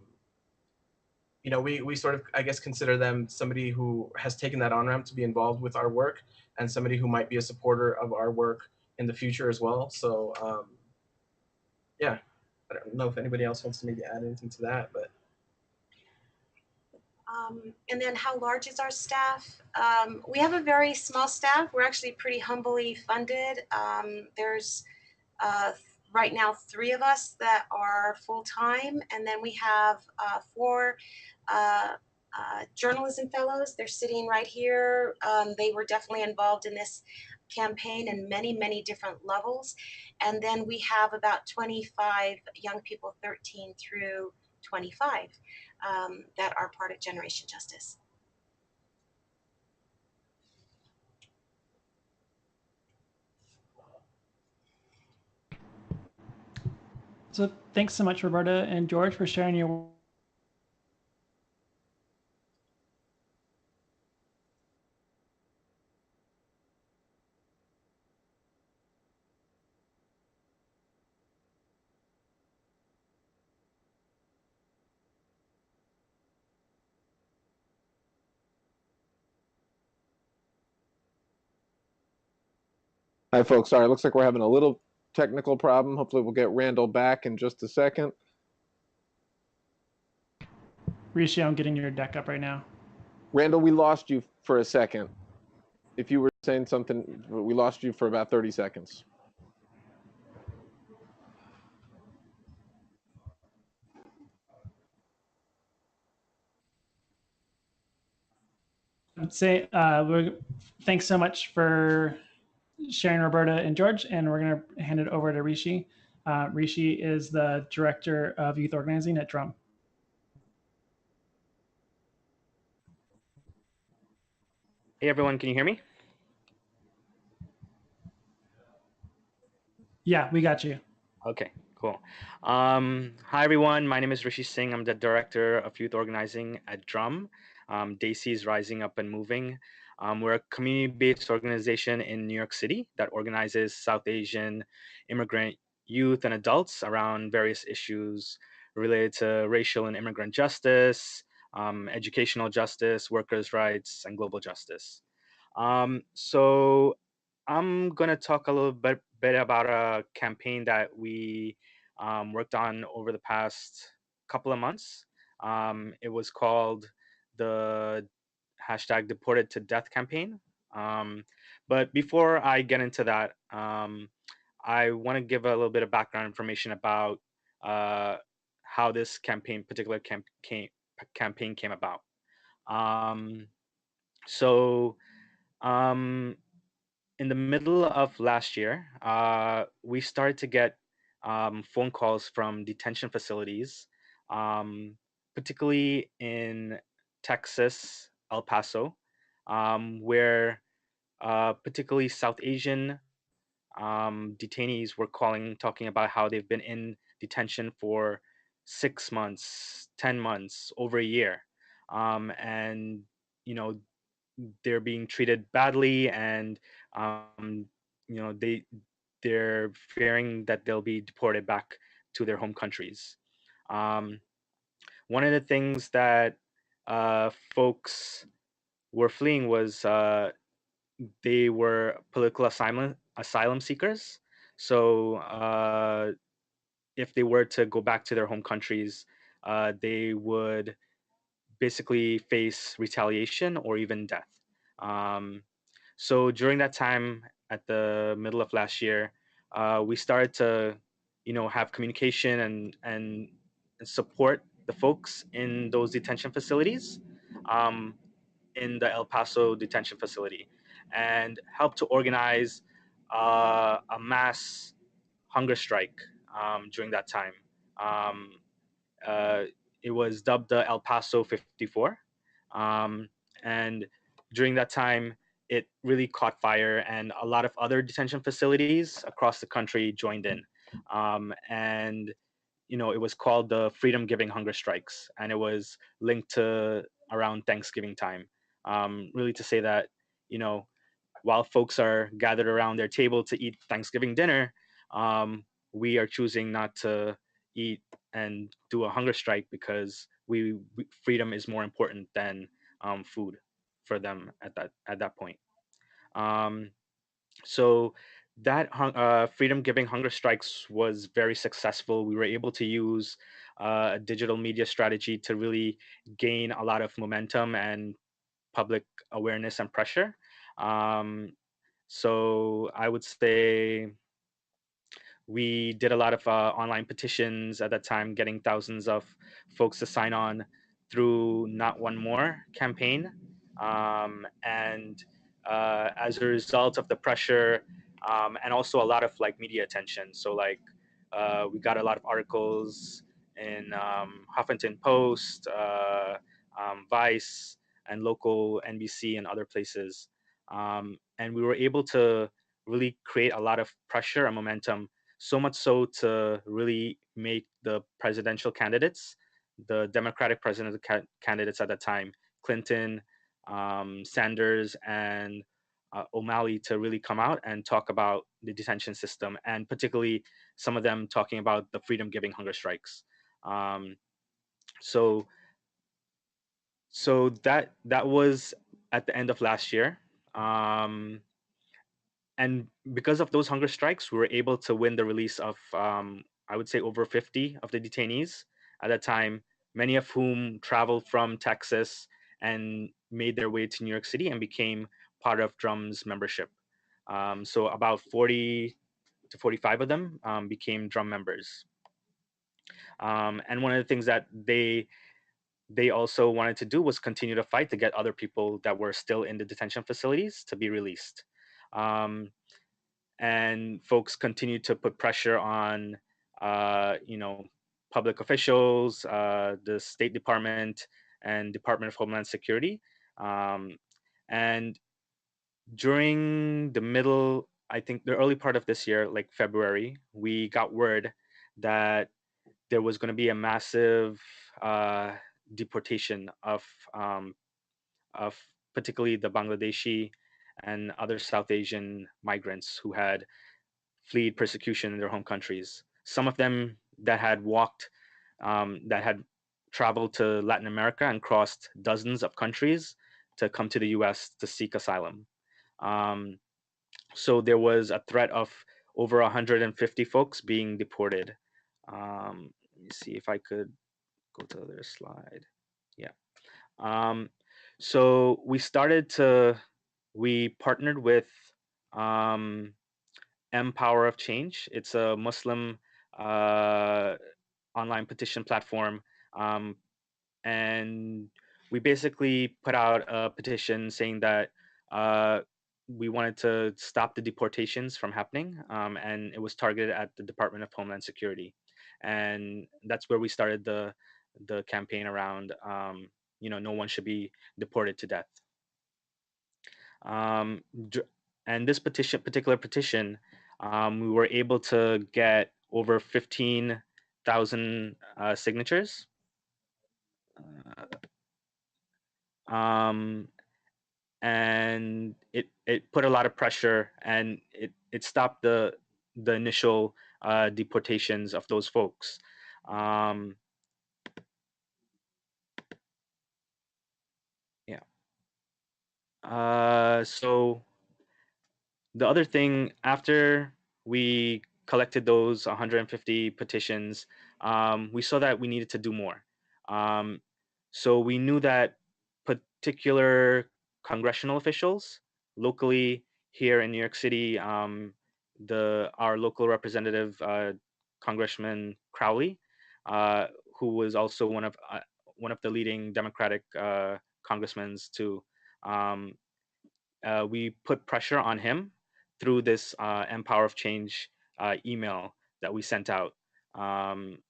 know, we sort of, I guess, consider them somebody who has taken that on-ramp to be involved with our work and somebody who might be a supporter of our work in the future as well. So, yeah, I don't know if anybody else wants to maybe add anything to that, but. And then how large is our staff? We have a very small staff. We're actually pretty humbly funded. There's right now 3 of us that are full-time, and then we have 4 journalism fellows. They're sitting right here. They were definitely involved in this campaign in many, many different levels. And then we have about 25 young people, 13 through 25, that are part of Generation Justice. So thanks so much, Roberta and George, for sharing your Hi, folks. Sorry, looks like we're having a little technical problem. Hopefully we'll get Randall back in just a second. Rishi, I'm getting your deck up right now. Randall, we lost you for a second. If you were saying something, we lost you for about 30 seconds. I'd say thanks so much for sharing, Roberta and George, and we're going to hand it over to Rishi. Rishi is the Director of Youth Organizing at Drum. Hey everyone, can you hear me? Yeah, we got you. Okay, cool. Hi everyone, my name is Rishi Singh. I'm the Director of Youth Organizing at Drum. Daisy's Rising Up and Moving. We're a community-based organization in New York City that organizes South Asian immigrant youth and adults around various issues related to racial and immigrant justice, educational justice, workers' rights, and global justice. So I'm going to talk a little bit about a campaign that we worked on over the past couple of months. It was called the hashtag Deported to Death campaign. But before I get into that, I want to give a little bit of background information about how this particular campaign came about. Um, so um, in the middle of last year, we started to get phone calls from detention facilities, particularly in Texas, El Paso, where particularly South Asian detainees were calling, talking about how they've been in detention for 6 months, 10 months, over a year. And, you know, they're being treated badly, and you know they're fearing that they'll be deported back to their home countries. Um, One of the things that folks were fleeing was they were political asylum seekers. So if they were to go back to their home countries, they would basically face retaliation or even death. Um, so during that time, at the middle of last year, we started to, have communication and support the folks in those detention facilities, um, in the El Paso detention facility, and help to organize a mass hunger strike during that time. Um, uh, it was dubbed the El Paso 54. Um, and during that time, it really caught fire, and a lot of other detention facilities across the country joined in. And it was called the Freedom Giving Hunger Strikes, and it was linked to around Thanksgiving time. Really to say that, you know, while folks are gathered around their table to eat Thanksgiving dinner, um, we are choosing not to eat and do a hunger strike because freedom is more important than food for them at that point. Um, so that freedom giving hunger strikes was very successful. We were able to use a digital media strategy to really gain a lot of momentum and public awareness and pressure. Um, so I would say we did a lot of online petitions at that time, getting thousands of folks to sign on through Not One More campaign. And as a result of the pressure, and also a lot of like media attention. So like we got a lot of articles in Huffington Post, Vice, and local NBC and other places. And we were able to really create a lot of pressure and momentum, so much so to really make the presidential candidates, the Democratic presidential candidates at that time, Clinton, Sanders, and O'Malley, to really come out and talk about the detention system, and particularly some of them talking about the freedom-giving hunger strikes. Um, so, so that was at the end of last year. Um, and because of those hunger strikes, we were able to win the release of, I would say, over 50 of the detainees at that time, many of whom traveled from Texas and made their way to New York City and became part of Drum's membership. So about 40 to 45 of them became Drum members. And one of the things that they also wanted to do was continue to fight to get other people that were still in the detention facilities to be released. Um, and folks continued to put pressure on, you know, public officials, the State Department, and Department of Homeland Security. Um, and during the middle, I think the early part of this year, like February, we got word that there was going to be a massive uh, deportation um, of particularly the Bangladeshi and other South Asian migrants who had fled persecution in their home countries. Some of them that had walked, that had traveled to Latin America and crossed dozens of countries to come to the US to seek asylum. Um, so there was a threat of over 150 folks being deported. Let me see if I could go to the other slide. Yeah. Um, so we partnered with um, Power of Change. It's a Muslim uh, online petition platform. Um, and we basically put out a petition saying that uh, we wanted to stop the deportations from happening, and it was targeted at the Department of Homeland Security, and that's where we started the campaign around, no one should be deported to death. Um, and this particular petition, we were able to get over 15,000 signatures. Um, and it put a lot of pressure, and it stopped the initial deportations of those folks. Um, yeah. So the other thing, after we collected those 150 petitions, we saw that we needed to do more. Um, so we knew that particular congressional officials locally here in New York City, our local representative, Congressman Crowley, uh, who was also one of the leading Democratic congressmen too. Um, we put pressure on him through this Empower of Change email that we sent out,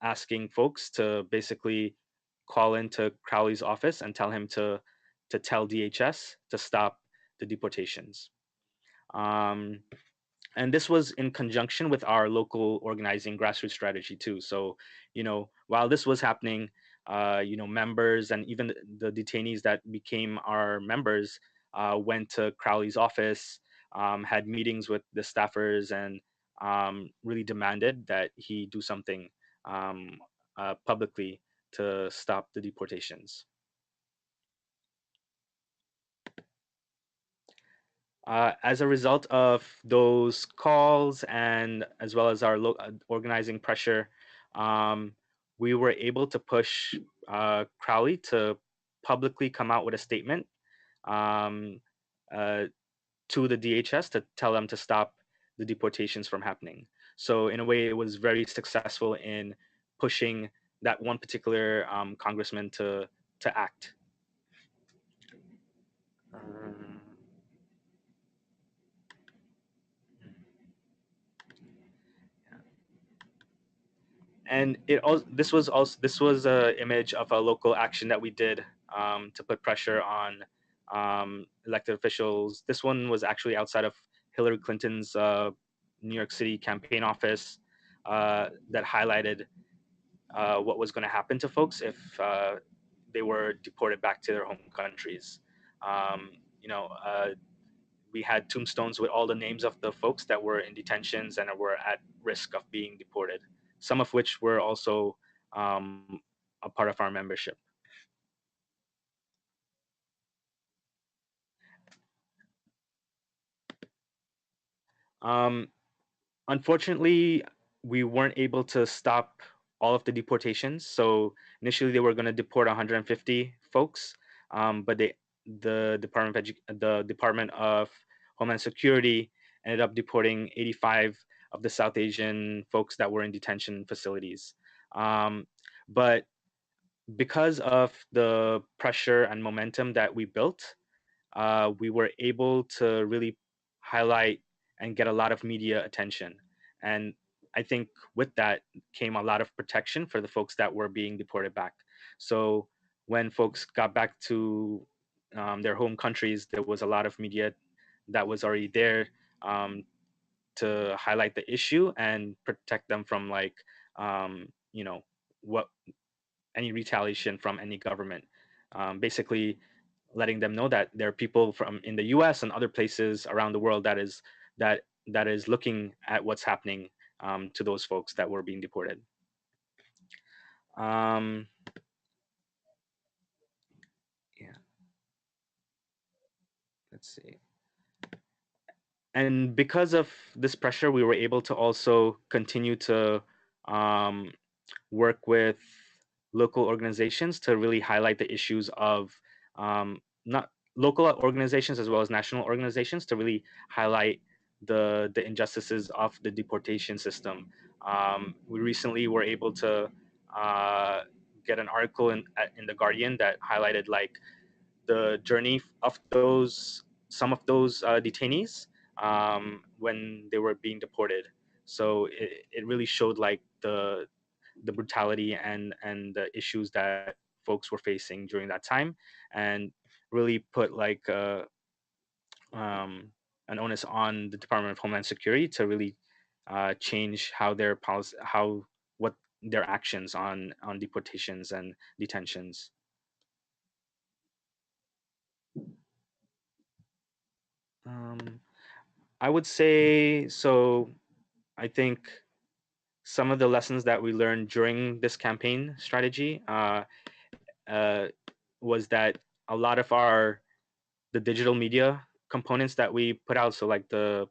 asking folks to basically call into Crowley's office and tell him to tell DHS to stop the deportations. Um, and this was in conjunction with our local organizing grassroots strategy too. So, while this was happening, members and even the detainees that became our members went to Crowley's office, had meetings with the staffers, and really demanded that he do something um, publicly to stop the deportations. As a result of those calls, and as well as our organizing pressure, um, we were able to push Crowley to publicly come out with a statement um, uh, to the DHS to tell them to stop the deportations from happening. So in a way, it was very successful in pushing that one particular congressman to act. Um, and this was a image of a local action that we did to put pressure on elected officials. This one was actually outside of Hillary Clinton's New York City campaign office, that highlighted what was going to happen to folks if they were deported back to their home countries. Um, you know, uh, we had tombstones with all the names of the folks that were in detentions and were at risk of being deported, some of which were also a part of our membership. Um, Unfortunately, we weren't able to stop all of the deportations. So initially, they were going to deport 150 folks, but the Department of Homeland Security ended up deporting 85 of the South Asian folks that were in detention facilities. But because of the pressure and momentum that we built, we were able to really highlight and get a lot of media attention. And I think with that came a lot of protection for the folks that were being deported back. So when folks got back to their home countries, there was a lot of media that was already there um, to highlight the issue and protect them from like, you know, what any retaliation from any government. Basically, letting them know that there are people from in the U.S. and other places around the world that is looking at what's happening to those folks that were being deported. Um, yeah, let's see. And because of this pressure, we were able to also continue to um, work with local organizations to really highlight the issues of not local organizations as well as national organizations to really highlight the injustices of the deportation system. We recently were able to uh, get an article in the Guardian that highlighted like the journey of those some of those detainees when they were being deported. So it really showed like the brutality and the issues that folks were facing during that time, and really put like um, an onus on the Department of Homeland Security to really change how their policy, how what their actions on deportations and detentions. Um, I would say so. I think some of the lessons that we learned during this campaign strategy uh, was that a lot of the digital media components that we put out, so like the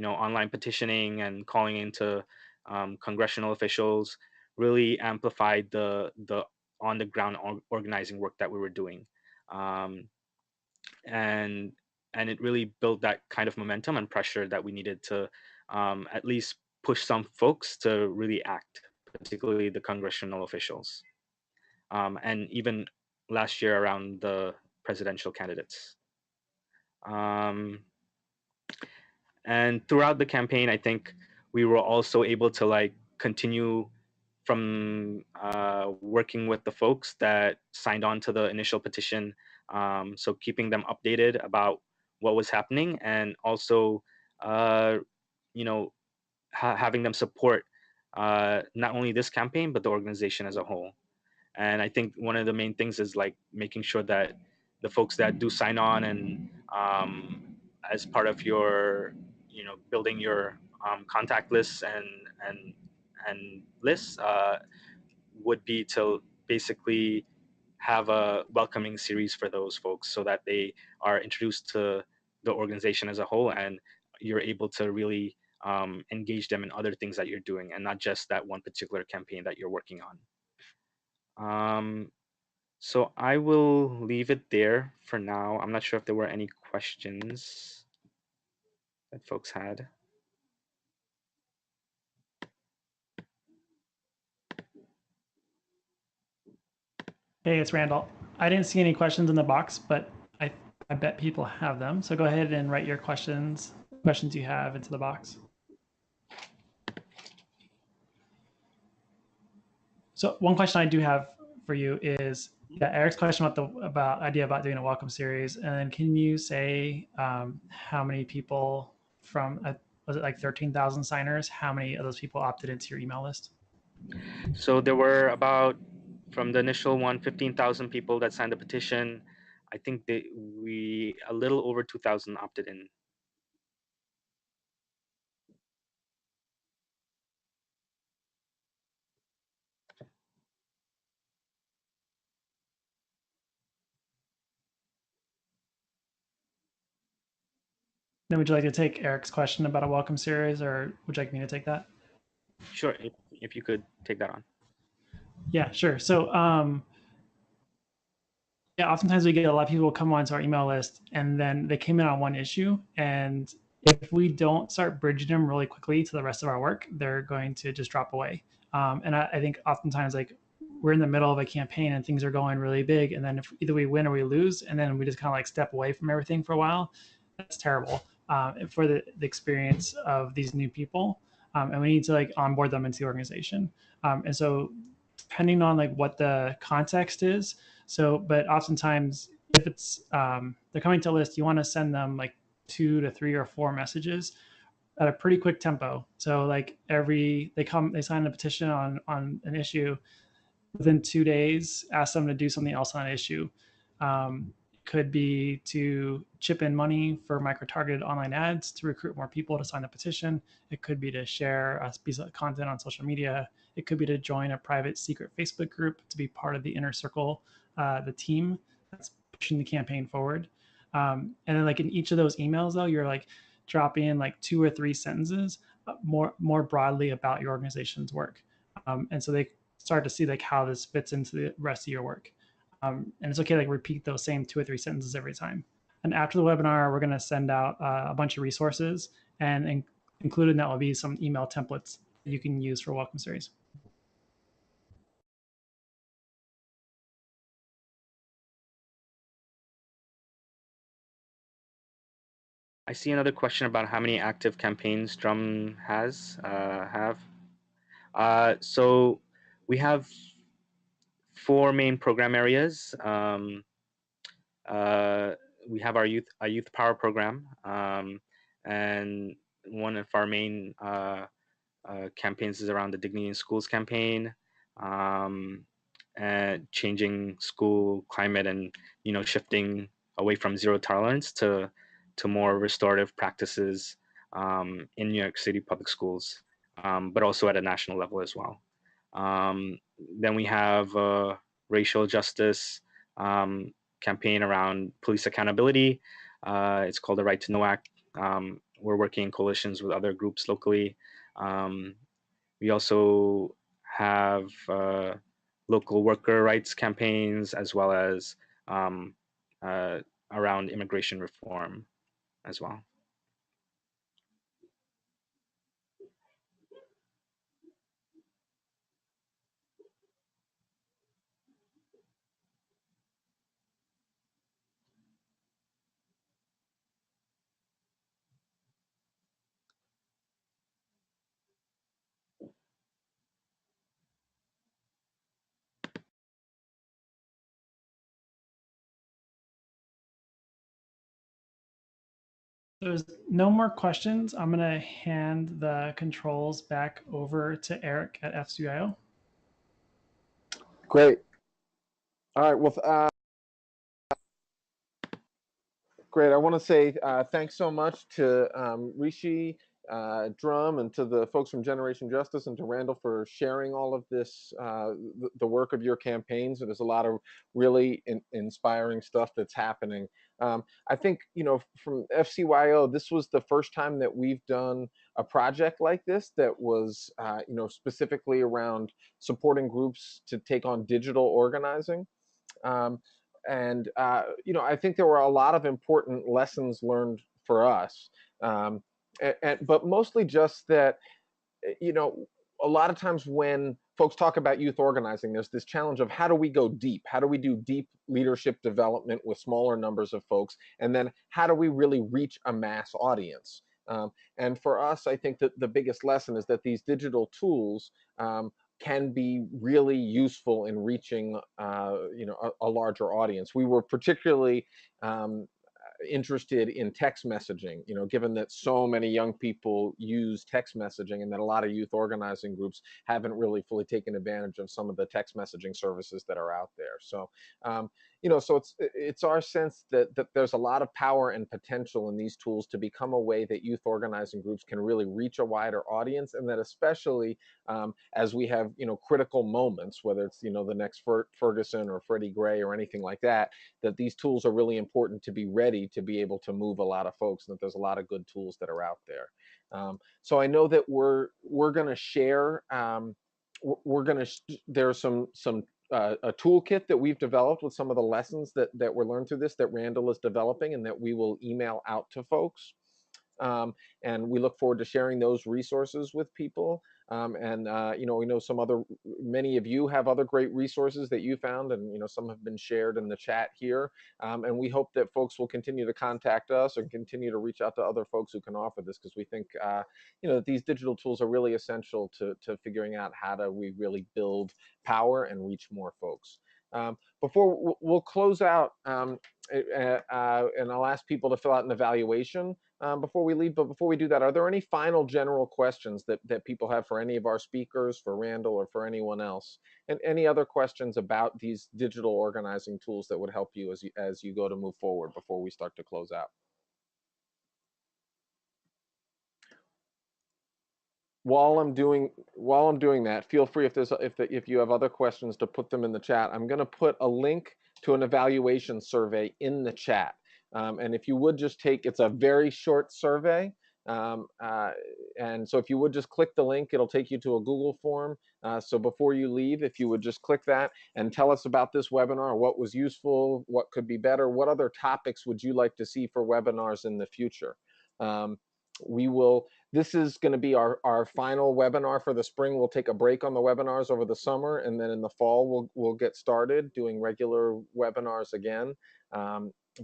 online petitioning and calling into congressional officials, really amplified the on the ground organizing work that we were doing, um, and and it really built that kind of momentum and pressure that we needed to at least push some folks to really act, particularly the congressional officials, and even last year around the presidential candidates. Um, and throughout the campaign, I think we were also able to like continue from working with the folks that signed on to the initial petition. So keeping them updated about what was happening, and also, uh, you know, having them support not only this campaign but the organization as a whole. And I think one of the main things is like making sure that the folks that do sign on and as part of your building your contact lists and lists would be to basically have a welcoming series for those folks so that they are introduced to the organization as a whole, and you're able to really engage them in other things that you're doing and not just that one particular campaign that you're working on. So I will leave it there for now. I'm not sure if there were any questions that folks had. Hey, it's Randall. I didn't see any questions in the box, but I bet people have them. So go ahead and write your questions you have into the box. So one question I do have for you is Eric's question about idea about doing a welcome series, and then can you say how many people from was it like 13,000 signers? How many of those people opted into your email list? So there were about, from the initial one, 15,000 people that signed the petition. I think we a little over 2,000 opted in. Then would you like to take Eric's question about a welcome series, or would you like me to take that? Sure, if you could take that on. Yeah, sure. So yeah, oftentimes we get a lot of people come onto our email list and then they came in on one issue. And if we don't start bridging them really quickly to the rest of our work, they're going to just drop away. And I think oftentimes like we're in the middle of a campaign and things are going really big. And then if either we win or we lose, and then we just kind of like step away from everything for a while, that's terrible for the experience of these new people. And we need to like onboard them into the organization. And so depending on like what the context is, so, but oftentimes, if it's they're coming to a list, you want to send them like 2 to 3 or 4 messages at a pretty quick tempo. So, like they sign a petition on an issue within 2 days. Ask them to do something else on an issue. Could be to chip in money for micro-targeted online ads to recruit more people to sign the petition. It could be to share a piece of content on social media. It could be to join a private secret Facebook group to be part of the inner circle, the team that's pushing the campaign forward. And then like in each of those emails though, you're like dropping in like 2 or 3 sentences more broadly about your organization's work. And so they start to see like how this fits into the rest of your work. And it's okay to like repeat those same 2 or 3 sentences every time. And after the webinar, we're going to send out a bunch of resources, and included in that will be some email templates that you can use for welcome series. I see another question about how many active campaigns Drum have. So we have 4 main program areas. We have our youth power program, and one of our main campaigns is around the Dignity in Schools campaign, and changing school climate, and shifting away from zero tolerance to more restorative practices in New York City public schools, but also at a national level as well. Then we have racial justice campaign around police accountability. It's called the Right to Know Act. We're working in coalitions with other groups locally. We also have local worker rights campaigns, as well as around immigration reform as well. There's no more questions. I'm going to hand the controls back over to Eric at FCIO. Great. All right. Well, great. I want to say thanks so much to Rishi, Drum, and to the folks from Generation Justice, and to Randall for sharing all of this, the work of your campaigns. There's a lot of really inspiring stuff that's happening. I think, from FCYO, this was the first time that we've done a project like this that was, specifically around supporting groups to take on digital organizing. And I think there were a lot of important lessons learned for us, but mostly just that, a lot of times when folks talk about youth organizing, there's this challenge of how do we go deep? How do we do deep leadership development with smaller numbers of folks? And then how do we really reach a mass audience? And for us, I think that the biggest lesson is that these digital tools can be really useful in reaching, a larger audience. We were particularly interested in text messaging, given that so many young people use text messaging, and that a lot of youth organizing groups haven't really fully taken advantage of some of the text messaging services that are out there. So, So it's our sense that there's a lot of power and potential in these tools to become a way that youth organizing groups can really reach a wider audience, and that especially as we have critical moments, whether it's the next Ferguson or Freddie Gray or anything like that, that these tools are really important to be ready to be able to move a lot of folks, and that there's a lot of good tools that are out there. So I know that we're going to share. There's some a toolkit that we've developed with some of the lessons that were learned through this that Randall is developing, and that we will email out to folks. And we look forward to sharing those resources with people. And we know many of you have other great resources that you found, and some have been shared in the chat here. And we hope that folks will continue to contact us and continue to reach out to other folks who can offer this, because we think that these digital tools are really essential to figuring out how do we really build power and reach more folks. Before we'll close out, and I'll ask people to fill out an evaluation before we leave. But before we do that, are there any final general questions that people have for any of our speakers, for Randall, or for anyone else? And any other questions about these digital organizing tools that would help you as you go to move forward before we start to close out? While I'm doing that, feel free if you have other questions to put them in the chat. I'm going to put a link to an evaluation survey in the chat. And if you would just it's a very short survey. And so if you would just click the link, it'll take you to a Google form. So before you leave, if you would just click that and tell us about this webinar, what was useful, what could be better, what other topics would you like to see for webinars in the future? This is going to be our final webinar for the spring. We'll take a break on the webinars over the summer, and then in the fall we'll get started doing regular webinars again.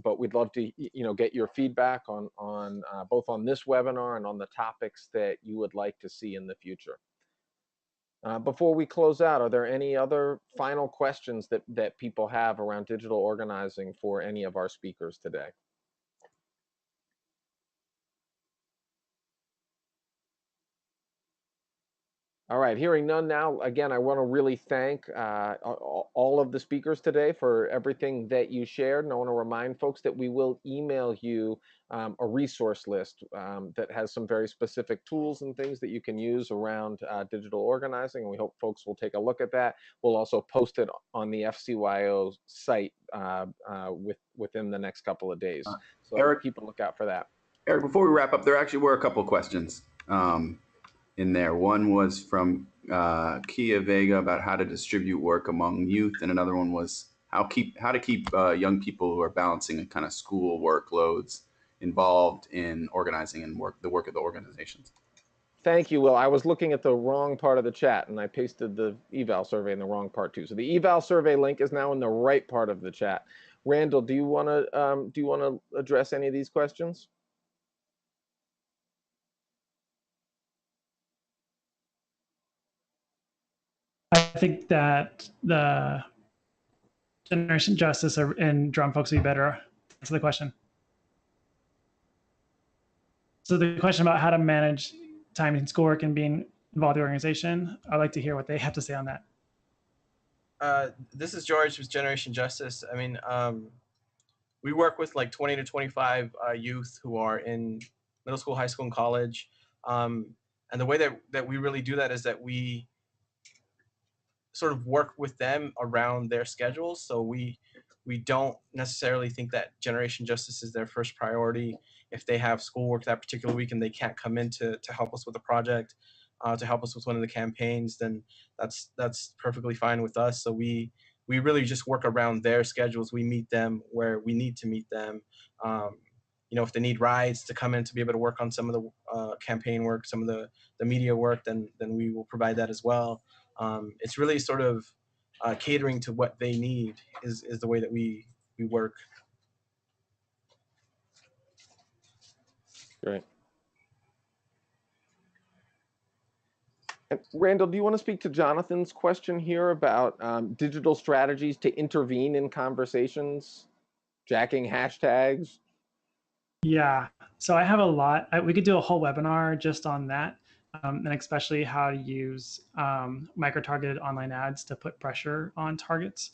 But we'd love to get your feedback on both on this webinar and on the topics that you would like to see in the future. Before we close out, are there any other final questions that people have around digital organizing for any of our speakers today? All right, hearing none now, again, I want to really thank all of the speakers today for everything that you shared. And I want to remind folks that we will email you a resource list that has some very specific tools and things that you can use around digital organizing. And we hope folks will take a look at that. We'll also post it on the FCYO site within the next couple of days. So Eric, keep a lookout for that. Eric, before we wrap up, there actually were a couple of questions in there. One was from Kia Vega about how to distribute work among youth, and another one was how to keep young people who are balancing kind of school workloads involved in organizing and the work of the organizations. Thank you, Will. I was looking at the wrong part of the chat, and I pasted the eval survey in the wrong part too. So the eval survey link is now in the right part of the chat. Randall, do you want to address any of these questions? I think that the Generation Justice and Drum folks would be better. That's the question. So the question about how to manage time in schoolwork and being involved in the organization, I'd like to hear what they have to say on that. This is George with Generation Justice. I mean, we work with like 20 to 25 youth who are in middle school, high school, and college. And the way that we really do that is that we sort of work with them around their schedules. So we don't necessarily think that Generation Justice is their first priority. If they have schoolwork that particular week and they can't come in to help us with a project, to help us with one of the campaigns, then that's perfectly fine with us. So we really just work around their schedules. We meet them where we need to meet them. If they need rides to come in to be able to work on some of the campaign work, some of the media work, then we will provide that as well. It's really sort of catering to what they need is the way that we work. Great. And Randall, do you want to speak to Jonathan's question here about digital strategies to intervene in conversations, jacking hashtags? Yeah, so I have a lot. We could do a whole webinar just on that, and especially how to use micro-targeted online ads to put pressure on targets.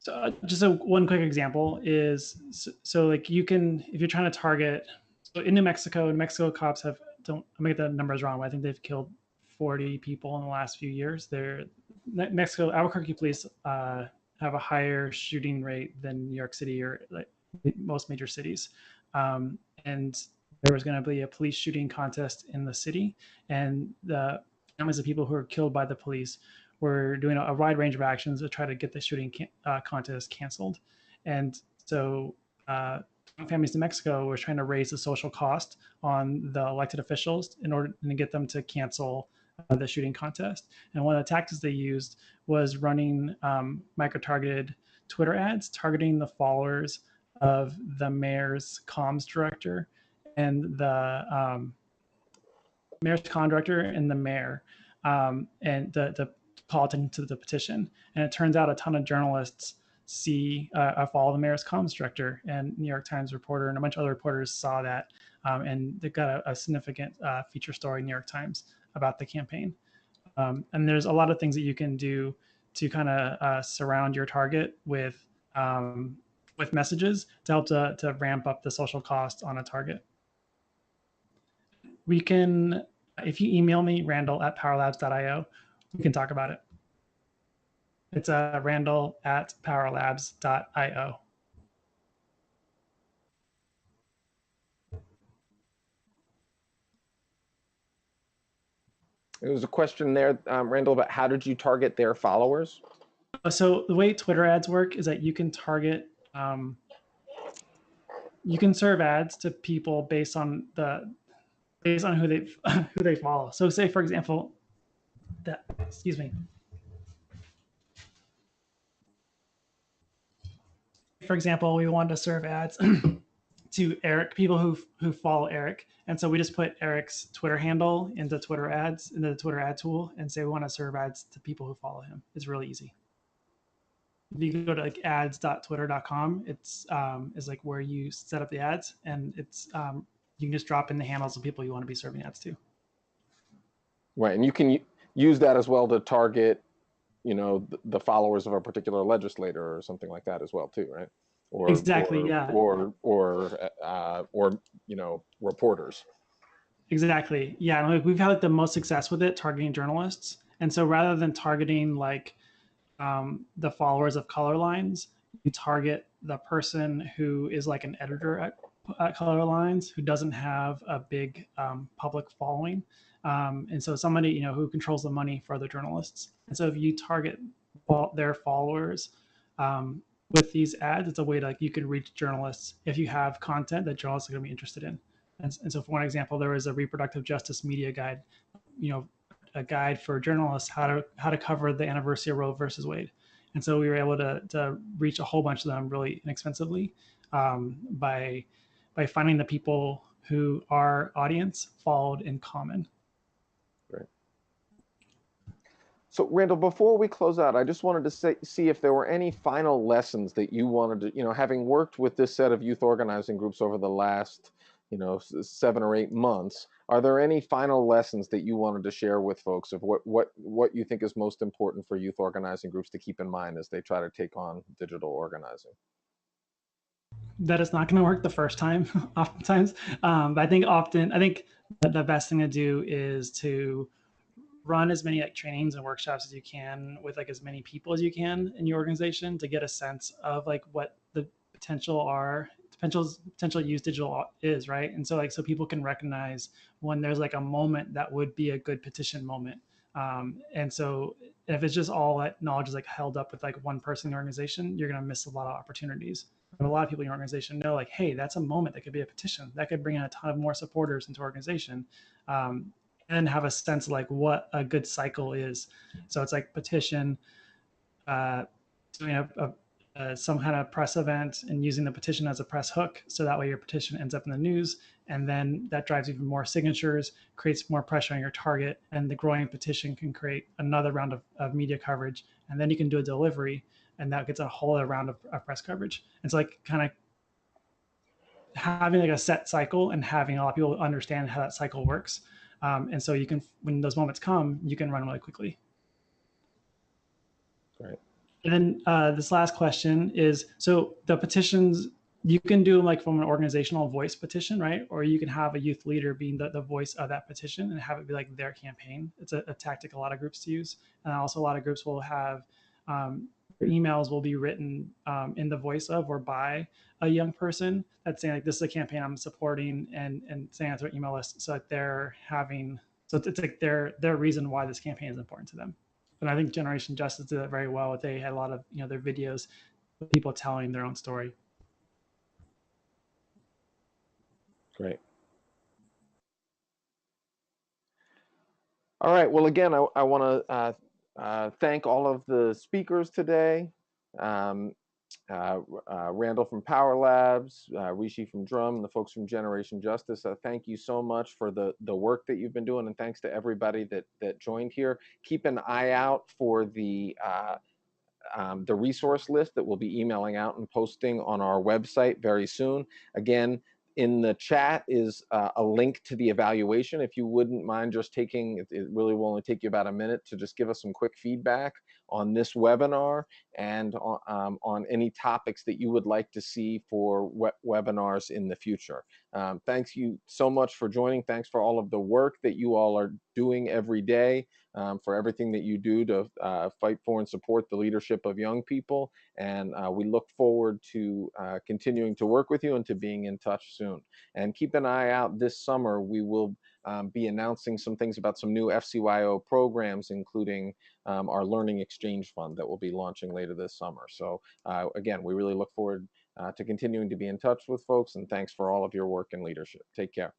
So just one quick example is, so like you can, if you're trying to target, so in New Mexico cops have, don't, I get the numbers wrong, but I think they've killed 40 people in the last few years. Mexico, Albuquerque police have a higher shooting rate than New York City or like most major cities. And there was going to be a police shooting contest in the city, and the families of people who were killed by the police were doing a wide range of actions to try to get the shooting contest canceled. And so Families New Mexico was trying to raise the social cost on the elected officials in order to get them to cancel the shooting contest. And one of the tactics they used was running micro-targeted Twitter ads targeting the followers of the mayor's comms director and the mayor's comm director and the mayor, and the call attention to the petition. And it turns out a ton of journalists follow the mayor's comms director, and New York Times reporter and a bunch of other reporters saw that, and they got a significant feature story in New York Times about the campaign. And there's a lot of things that you can do to kind of surround your target with messages to help to ramp up the social cost on a target. We can, if you email me, randall@powerlabs.io, we can talk about it. It's randall@powerlabs.io. There was a question there, Randall, about how did you target their followers? So the way Twitter ads work is that you can target, you can serve ads to people based on who they follow. So say, for example, excuse me. For example, we wanted to serve ads to Eric, people who follow Eric. And so we just put Eric's Twitter handle into Twitter ads, into the Twitter ad tool, and say we want to serve ads to people who follow him. It's really easy. If you go to like ads.twitter.com, it's is like where you set up the ads, and it's you can just drop in the handles of people you want to be serving ads to. Right, and you can use that as well to target, the followers of a particular legislator or something like that as well too, right? Or exactly, yeah. Or reporters. Exactly, yeah. And we've had like the most success with it targeting journalists, and so rather than targeting like the followers of Color Lines, you target the person who is like an editor at Color Lines who doesn't have a big public following, and so somebody who controls the money for other journalists. And so if you target their followers with these ads, it's a way to you can reach journalists if you have content that journalists are going to be interested in. And so for one example, there was a reproductive justice media guide, a guide for journalists how to cover the anniversary of Roe versus Wade. And so we were able to reach a whole bunch of them really inexpensively by finding the people who our audience followed in common. Great. So Randall, before we close out, I just wanted to see if there were any final lessons that you wanted to, having worked with this set of youth organizing groups over the last 7 or 8 months, are there any final lessons that you wanted to share with folks of what you think is most important for youth organizing groups to keep in mind as they try to take on digital organizing? That is not going to work the first time, oftentimes. But I think the best thing to do is to run as many trainings and workshops as you can with as many people as you can in your organization to get a sense of what the potential use digital is, right? And so so people can recognize when there's a moment that would be a good petition moment. And so if it's just all that knowledge is held up with one person in the organization, you're going to miss a lot of opportunities. But a lot of people in your organization know hey, that's a moment that could be a petition that could bring in a ton of more supporters into organization, and have a sense of what a good cycle is. So it's petition, doing some kind of press event and using the petition as a press hook. So that way your petition ends up in the news, and then that drives even more signatures, creates more pressure on your target, and the growing petition can create another round of media coverage. And then you can do a delivery, and that gets a whole other round of press coverage. And so kind of having a set cycle and having a lot of people understand how that cycle works. And so you can, when those moments come, you can run really quickly. Right. And then this last question is, so the petitions, you can do like from an organizational voice petition, right? Or you can have a youth leader being the voice of that petition and have it be like their campaign. It's a tactic a lot of groups use. And also a lot of groups will have their emails will be written in the voice of or by a young person that's saying like, this is a campaign I'm supporting, and saying that's their email list. So that they're having, so it's like their reason why this campaign is important to them. And I think Generation Justice did that very well. They had a lot of, their videos with people telling their own story. Great. All right. Well, again, I want to thank all of the speakers today. Randall from Power Labs, Rishi from Drum, and the folks from Generation Justice. Thank you so much for the work that you've been doing, and thanks to everybody that joined here. Keep an eye out for the resource list that we'll be emailing out and posting on our website very soon. Again, in the chat is a link to the evaluation. If you wouldn't mind just taking, it really will only take you about a minute to just give us some quick feedback on this webinar and on any topics that you would like to see for webinars in the future. Thanks you so much for joining. Thanks for all of the work that you all are doing every day, for everything that you do to fight for and support the leadership of young people. And we look forward to continuing to work with you and to being in touch soon. And keep an eye out this summer. We will be announcing some things about some new FCYO programs, including our Learning Exchange Fund that will be launching later this summer. So again, we really look forward to continuing to be in touch with folks, and thanks for all of your work and leadership. Take care.